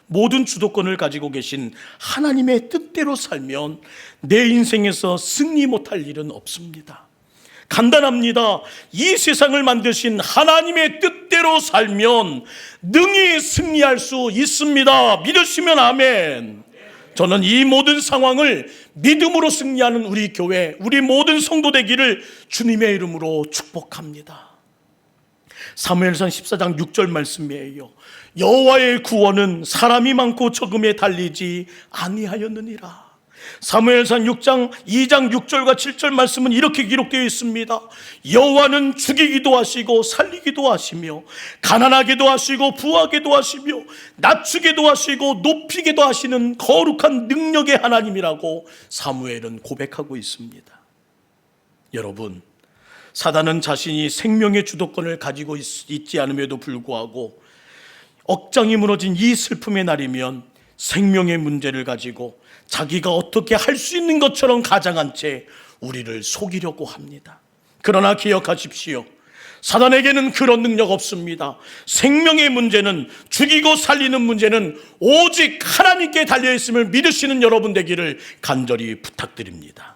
Speaker 5: 모든 주도권을 가지고 계신 하나님의 뜻대로 살면 내 인생에서 승리 못할 일은 없습니다. 간단합니다. 이 세상을 만드신 하나님의 뜻대로 살면 능히 승리할 수 있습니다. 믿으시면 아멘. 저는 이 모든 상황을 믿음으로 승리하는 우리 교회, 우리 모든 성도 되기를 주님의 이름으로 축복합니다. 사무엘상 14장 6절 말씀이에요. 여호와의 구원은 사람이 많고 적음에 달리지 아니하였느니라. 사무엘상 2장 6절과 7절 말씀은 이렇게 기록되어 있습니다. 여호와는 죽이기도 하시고 살리기도 하시며 가난하게도 하시고 부하게도 하시며 낮추게도 하시고 높이게도 하시는 거룩한 능력의 하나님이라고 사무엘은 고백하고 있습니다. 여러분, 사단은 자신이 생명의 주도권을 가지고 있지 않음에도 불구하고 억장이 무너진 이 슬픔의 날이면 생명의 문제를 가지고 자기가 어떻게 할 수 있는 것처럼 가장한 채 우리를 속이려고 합니다. 그러나 기억하십시오. 사단에게는 그런 능력 없습니다. 생명의 문제는, 죽이고 살리는 문제는 오직 하나님께 달려있음을 믿으시는 여러분 되기를 간절히 부탁드립니다.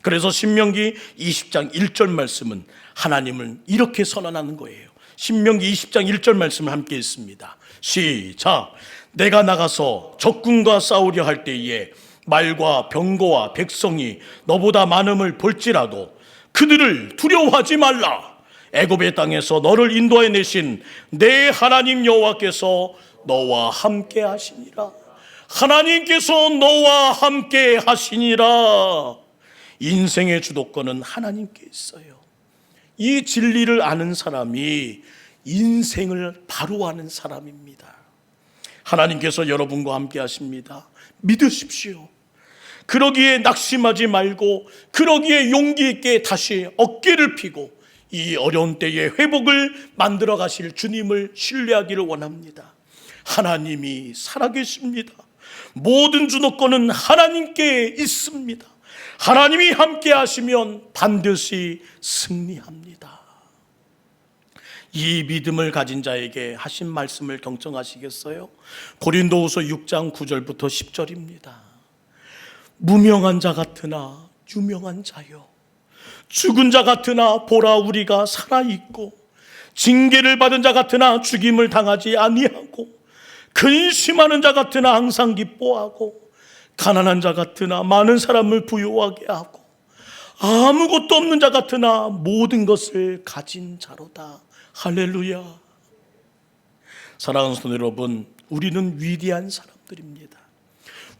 Speaker 5: 그래서 신명기 20장 1절 말씀은 하나님을 이렇게 선언하는 거예요. 신명기 20장 1절 말씀을 함께 읽습니다. 시작. 내가 나가서 적군과 싸우려 할 때에 말과 병거와 백성이 너보다 많음을 볼지라도 그들을 두려워하지 말라. 애굽의 땅에서 너를 인도해 내신 내 하나님 여호와께서 너와 함께 하시니라. 하나님께서 너와 함께 하시니라. 인생의 주도권은 하나님께 있어요. 이 진리를 아는 사람이 인생을 바로 아는 사람입니다. 하나님께서 여러분과 함께 하십니다. 믿으십시오. 그러기에 낙심하지 말고 그러기에 용기 있게 다시 어깨를 펴고 이 어려운 때에 회복을 만들어 가실 주님을 신뢰하기를 원합니다. 하나님이 살아계십니다. 모든 주도권은 하나님께 있습니다. 하나님이 함께 하시면 반드시 승리합니다. 이 믿음을 가진 자에게 하신 말씀을 경청하시겠어요? 고린도후서 6장 9절부터 10절입니다. 무명한 자 같으나 유명한 자요, 죽은 자 같으나 보라 우리가 살아있고 징계를 받은 자 같으나 죽임을 당하지 아니하고, 근심하는 자 같으나 항상 기뻐하고, 가난한 자 같으나 많은 사람을 부유하게 하고, 아무것도 없는 자 같으나 모든 것을 가진 자로다. 할렐루야. 사랑하는 성도 여러분, 우리는 위대한 사람들입니다.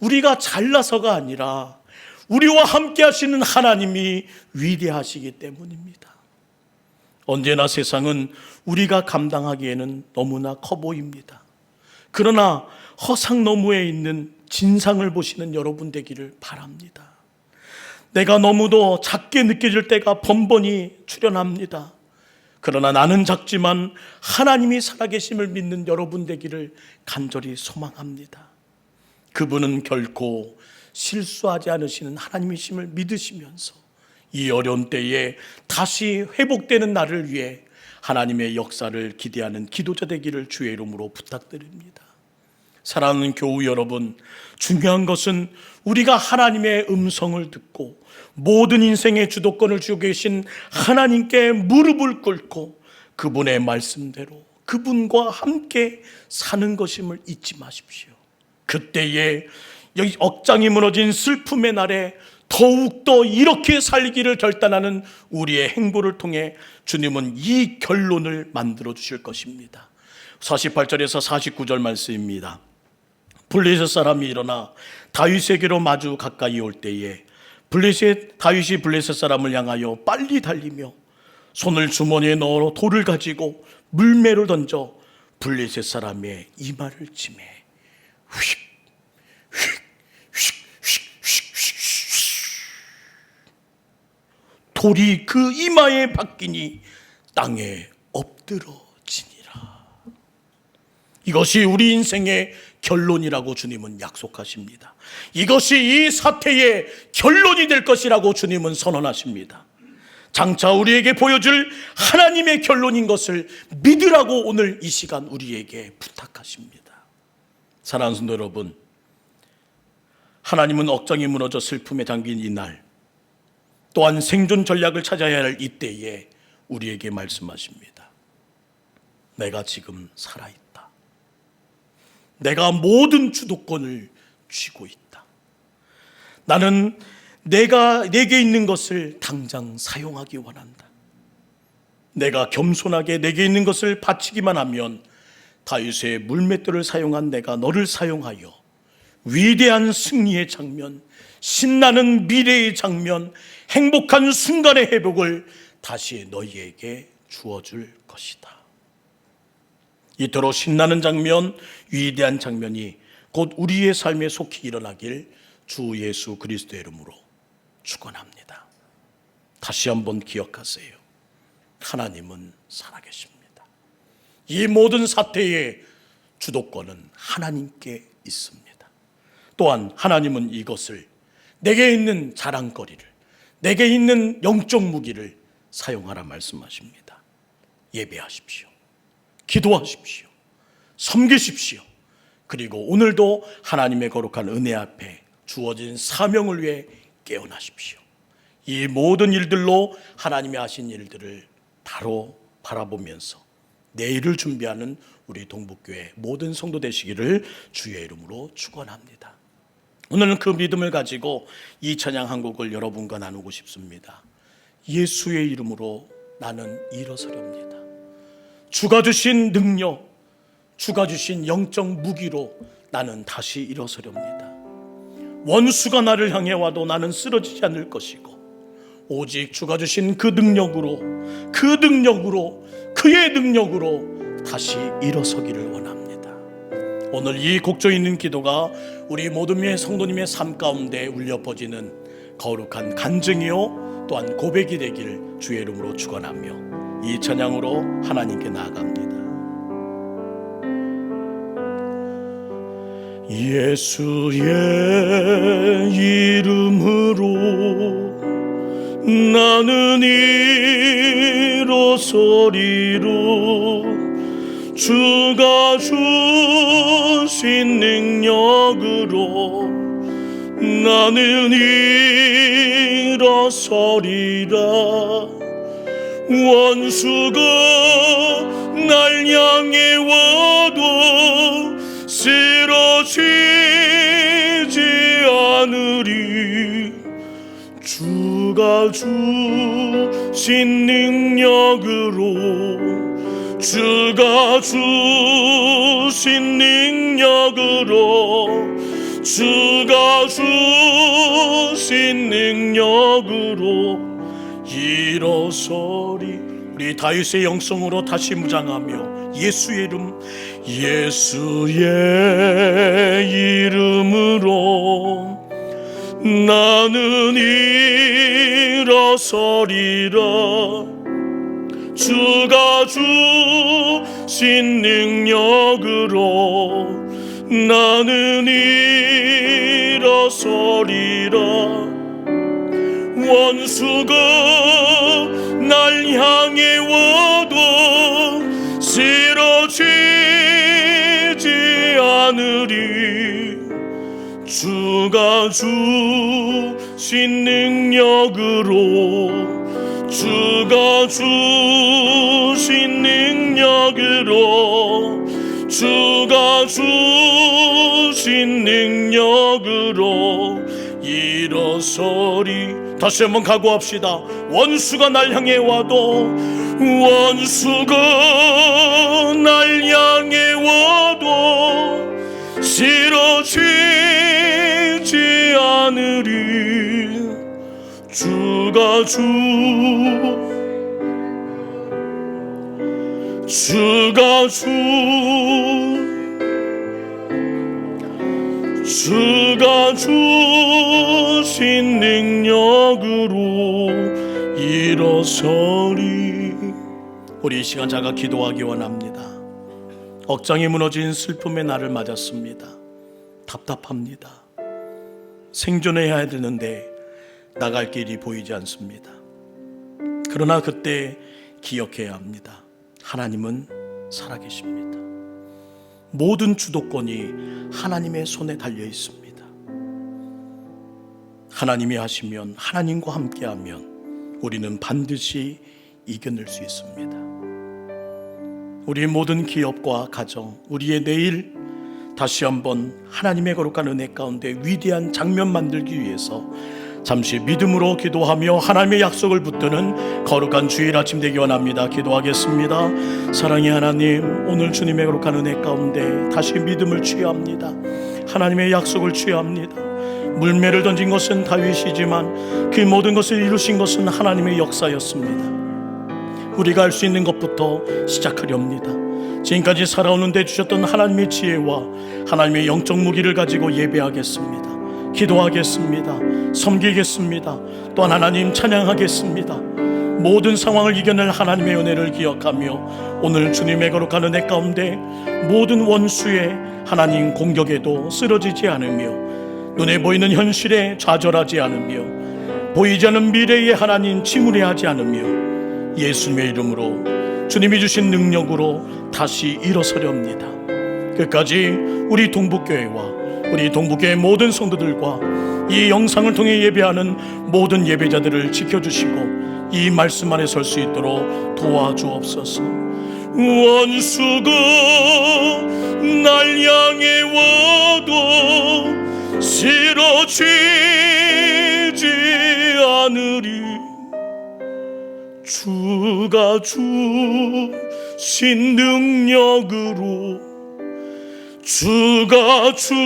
Speaker 5: 우리가 잘나서가 아니라 우리와 함께 하시는 하나님이 위대하시기 때문입니다. 언제나 세상은 우리가 감당하기에는 너무나 커 보입니다. 그러나 허상 너머에 있는 진상을 보시는 여러분 되기를 바랍니다. 내가 너무도 작게 느껴질 때가 번번이 출현합니다. 그러나 나는 작지만 하나님이 살아계심을 믿는 여러분 되기를 간절히 소망합니다. 그분은 결코 실수하지 않으시는 하나님이심을 믿으시면서 이 어려운 때에 다시 회복되는 날을 위해 하나님의 역사를 기대하는 기도자 되기를 주의 이름으로 부탁드립니다. 사랑하는 교우 여러분, 중요한 것은 우리가 하나님의 음성을 듣고 모든 인생의 주도권을 쥐고 계신 하나님께 무릎을 꿇고 그분의 말씀대로 그분과 함께 사는 것임을 잊지 마십시오. 그때에 여기 억장이 무너진 슬픔의 날에 더욱더 이렇게 살기를 결단하는 우리의 행보를 통해 주님은 이 결론을 만들어 주실 것입니다. 48절에서 49절 말씀입니다. 블레셋 사람이 일어나 다윗에게로 마주 가까이 올 때에 다윗이 블레셋 사람을 향하여 빨리 달리며 손을 주머니에 넣어 돌을 가지고 물매를 던져 블레셋 사람의 이마를 치매 휙 돌이 그 이마에 박히니 땅에 엎드러지니라. 이것이 우리 인생의 결론이라고 주님은 약속하십니다. 이것이 이 사태의 결론이 될 것이라고 주님은 선언하십니다. 장차 우리에게 보여줄 하나님의 결론인 것을 믿으라고 오늘 이 시간 우리에게 부탁하십니다. 사랑하는 성도 여러분, 하나님은 억장이 무너져 슬픔에 잠긴 이날, 또한 생존 전략을 찾아야 할 이때에 우리에게 말씀하십니다. 내가 지금 살아있다. 내가 모든 주도권을 쥐고 있다. 나는 내게 있는 것을 당장 사용하기 원한다. 내가 겸손하게 내게 있는 것을 바치기만 하면 다윗의 물맷돌을 사용한 내가 너를 사용하여 위대한 승리의 장면, 신나는 미래의 장면, 행복한 순간의 회복을 다시 너희에게 주어줄 것이다. 이토록 신나는 장면, 위대한 장면이 곧 우리의 삶에 속히 일어나길 주 예수 그리스도의 이름으로 축원합니다. 다시 한번 기억하세요. 하나님은 살아계십니다. 이 모든 사태의 주도권은 하나님께 있습니다. 또한 하나님은 이것을 내게 있는 자랑거리를, 내게 있는 영적 무기를 사용하라 말씀하십니다. 예배하십시오. 기도하십시오. 섬기십시오. 그리고 오늘도 하나님의 거룩한 은혜 앞에 주어진 사명을 위해 깨어나십시오. 이 모든 일들로 하나님이 하신 일들을 바로 바라보면서 내일을 준비하는 우리 동북교회 모든 성도 되시기를 주의 이름으로 축원합니다. 오늘은 그 믿음을 가지고 이 찬양 한 곡을 여러분과 나누고 싶습니다. 예수의 이름으로 나는 일어서렵니다. 주가 주신 능력, 주가 주신 영적 무기로 나는 다시 일어서렵니다. 원수가 나를 향해 와도 나는 쓰러지지 않을 것이고 오직 주가 주신 그 능력으로 그의 능력으로 다시 일어서기를 원합니다. 오늘 이 곡조 있는 기도가 우리 모든 성도님의 삶 가운데 울려 퍼지는 거룩한 간증이요 또한 고백이 되길 주의 이름으로 축원하며 이 찬양으로 하나님께 나아갑니다. 예수의 이름으로 나는 일어서리로 주가 주신 능력으로 나는 일어서리라 원수가 날 향해 와도 쓰러지지 않으리. 주가 주신 능력으로, 주가 주신 능력으로, 주가 주신 능력으로 일어서리. 우리 다윗의 영성으로 다시 무장하며 예수의 이름, 예수의 이름으로 나는 일어서리라. 주가 주신 능력으로 나는 일어서리라. 원수가 날 향해 와도 쓰러지지 않으리. 주가 주신 능력으로, 주가 주신 능력으로, 주가 주신 능력으로 일어서리. 다시 한번 각오합시다. 원수가 날 향해 와도, 원수가 날 향해 와도 쓰러지지 않으리. 주가 주가 주신 능력으로 일어서리. 우리 이 시간 자가 기도하기 원합니다. 억장이 무너진 슬픔의 날을 맞았습니다. 답답합니다. 생존해야 되는데 나갈 길이 보이지 않습니다. 그러나 그때 기억해야 합니다. 하나님은 살아계십니다. 모든 주도권이 하나님의 손에 달려 있습니다. 하나님이 하시면, 하나님과 함께하면 우리는 반드시 이겨낼 수 있습니다. 우리의 모든 기업과 가정, 우리의 내일 다시 한번 하나님의 거룩한 은혜 가운데 위대한 장면 만들기 위해서 잠시 믿음으로 기도하며 하나님의 약속을 붙드는 거룩한 주일 아침 되기 원합니다. 기도하겠습니다. 사랑의 하나님, 오늘 주님의 거룩한 은혜 가운데 다시 믿음을 취합니다. 하나님의 약속을 취합니다. 물매를 던진 것은 다윗이지만 그 모든 것을 이루신 것은 하나님의 역사였습니다. 우리가 할 수 있는 것부터 시작하렵니다. 지금까지 살아오는데 주셨던 하나님의 지혜와 하나님의 영적 무기를 가지고 예배하겠습니다. 기도하겠습니다. 섬기겠습니다. 또한 하나님 찬양하겠습니다. 모든 상황을 이겨낼 하나님의 은혜를 기억하며 오늘 주님의 거룩한 은혜 가운데 모든 원수의 하나님 공격에도 쓰러지지 않으며 눈에 보이는 현실에 좌절하지 않으며 보이지 않는 미래에 하나님 침울해하지 않으며 예수님의 이름으로 주님이 주신 능력으로 다시 일어서렵니다. 끝까지 우리 동북교회와 우리 동북교회 모든 성도들과 이 영상을 통해 예배하는 모든 예배자들을 지켜주시고 이 말씀 안에 설 수 있도록 도와주옵소서. 원수가 날 향해 와도 쓰러지지 않으리. 주가 주신 능력으로, 주가 주신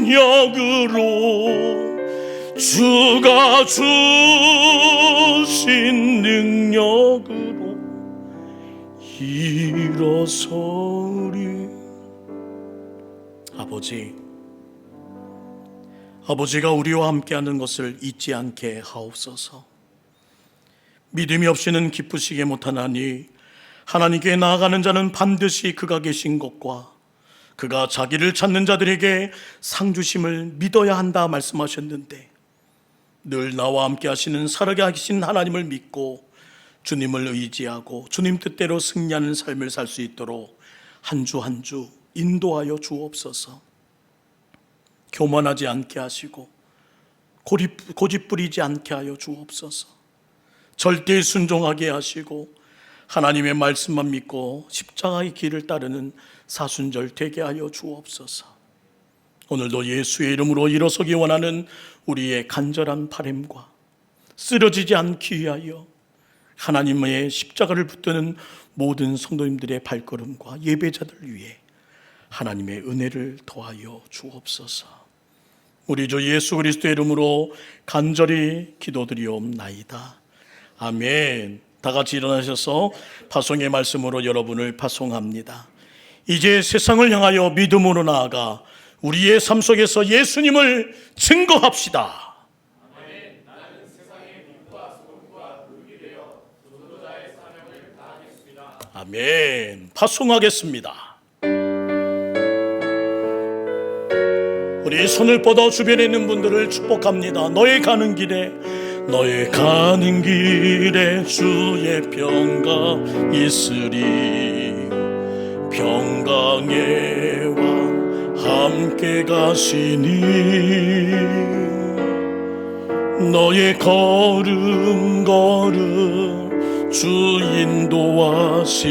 Speaker 5: 능력으로, 주가 주신 능력으로 일어서리. 아버지가 우리와 함께하는 것을 잊지 않게 하옵소서. 믿음이 없이는 기쁘시게 못하나니 하나님께 나아가는 자는 반드시 그가 계신 것과 그가 자기를 찾는 자들에게 상 주심을 믿어야 한다 말씀하셨는데, 늘 나와 함께 하시는 살아계 하신 하나님을 믿고 주님을 의지하고 주님 뜻대로 승리하는 삶을 살 수 있도록 한 주 한 주 인도하여 주옵소서. 교만하지 않게 하시고 고집 부리지 않게 하여 주옵소서. 절대 순종하게 하시고 하나님의 말씀만 믿고 십자가의 길을 따르는 사순절 되게 하여 주옵소서. 오늘도 예수의 이름으로 일어서기 원하는 우리의 간절한 바람과 쓰러지지 않기 위하여 하나님의 십자가를 붙드는 모든 성도님들의 발걸음과 예배자들을 위해 하나님의 은혜를 더하여 주옵소서. 우리 주 예수 그리스도의 이름으로 간절히 기도드리옵나이다. 아멘. 다 같이 일어나셔서 파송의 말씀으로 여러분을 파송합니다. 이제 세상을 향하여 믿음으로 나아가 우리의 삶 속에서 예수님을 증거합시다. 아멘. 파송하겠습니다. 우리 손을 뻗어 주변에 있는 분들을 축복합니다. 너의 가는 길에 주의 평강 있으리. 평강의 왕 함께 가시니 너의 걸음 주 인도하시리.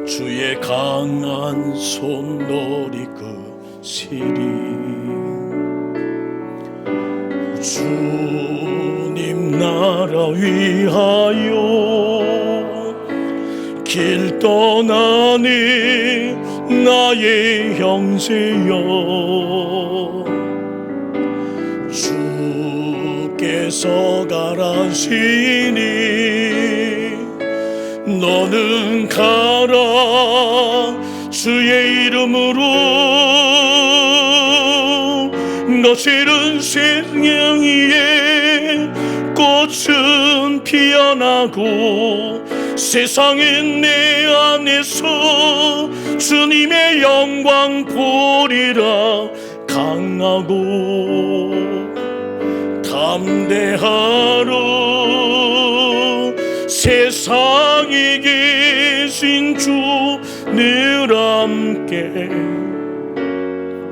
Speaker 5: 주의 강한 손 너리 끄시리. 주님 나라 위하여 길 떠나니 나의 형제여. 주께서 가라시니 너는 가라. 주의 이름으로 너실은 세상 위에 꽃은 피어나고 세상은 내 안에서 주님의 영광 보리라. 강하고 담대하러 세상에 계신 주 늘 함께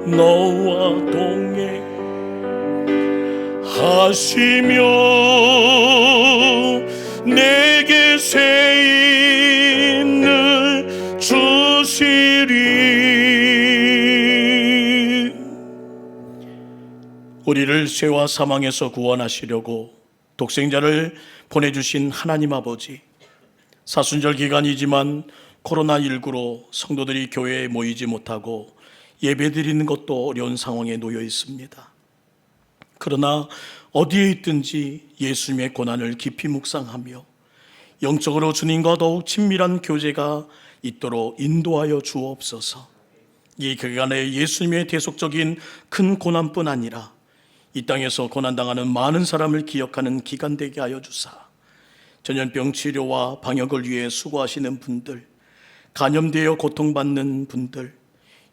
Speaker 5: 너와 동행 하시며 내게 새 힘을 주시리. 우리를 죄와 사망에서 구원하시려고 독생자를 보내주신 하나님 아버지, 사순절 기간이지만 코로나19로 성도들이 교회에 모이지 못하고 예배드리는 것도 어려운 상황에 놓여 있습니다. 그러나 어디에 있든지 예수님의 고난을 깊이 묵상하며 영적으로 주님과 더욱 친밀한 교제가 있도록 인도하여 주옵소서. 이 기간에 예수님의 대속적인 큰 고난뿐 아니라 이 땅에서 고난당하는 많은 사람을 기억하는 기간 되게 하여 주사, 전염병 치료와 방역을 위해 수고하시는 분들, 감염되어 고통받는 분들,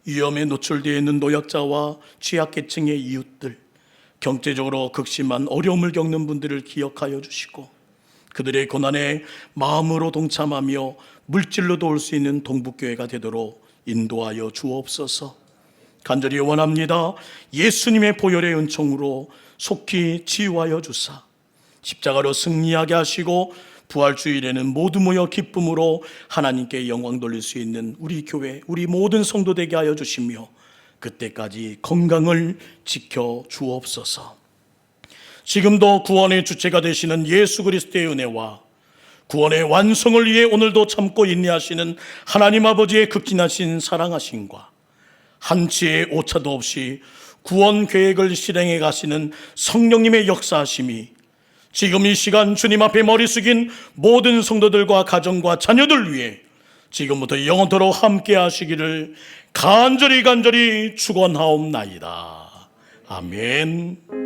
Speaker 5: 위험에 노출되어 있는 노약자와 취약계층의 이웃들, 경제적으로 극심한 어려움을 겪는 분들을 기억하여 주시고 그들의 고난에 마음으로 동참하며 물질로 도울 수 있는 동북교회가 되도록 인도하여 주옵소서. 간절히 원합니다. 예수님의 보혈의 은총으로 속히 치유하여 주사 십자가로 승리하게 하시고 부활주일에는 모두 모여 기쁨으로 하나님께 영광 돌릴 수 있는 우리 교회, 우리 모든 성도 되게 하여 주시며 그때까지 건강을 지켜 주옵소서. 지금도 구원의 주체가 되시는 예수 그리스도의 은혜와 구원의 완성을 위해 오늘도 참고 인내하시는 하나님 아버지의 극진하신 사랑하심과 한치의 오차도 없이 구원 계획을 실행해 가시는 성령님의 역사하심이 지금 이 시간 주님 앞에 머리 숙인 모든 성도들과 가정과 자녀들 위해 지금부터 영원토록 함께 하시기를 간절히 축원하옵나이다. 아멘.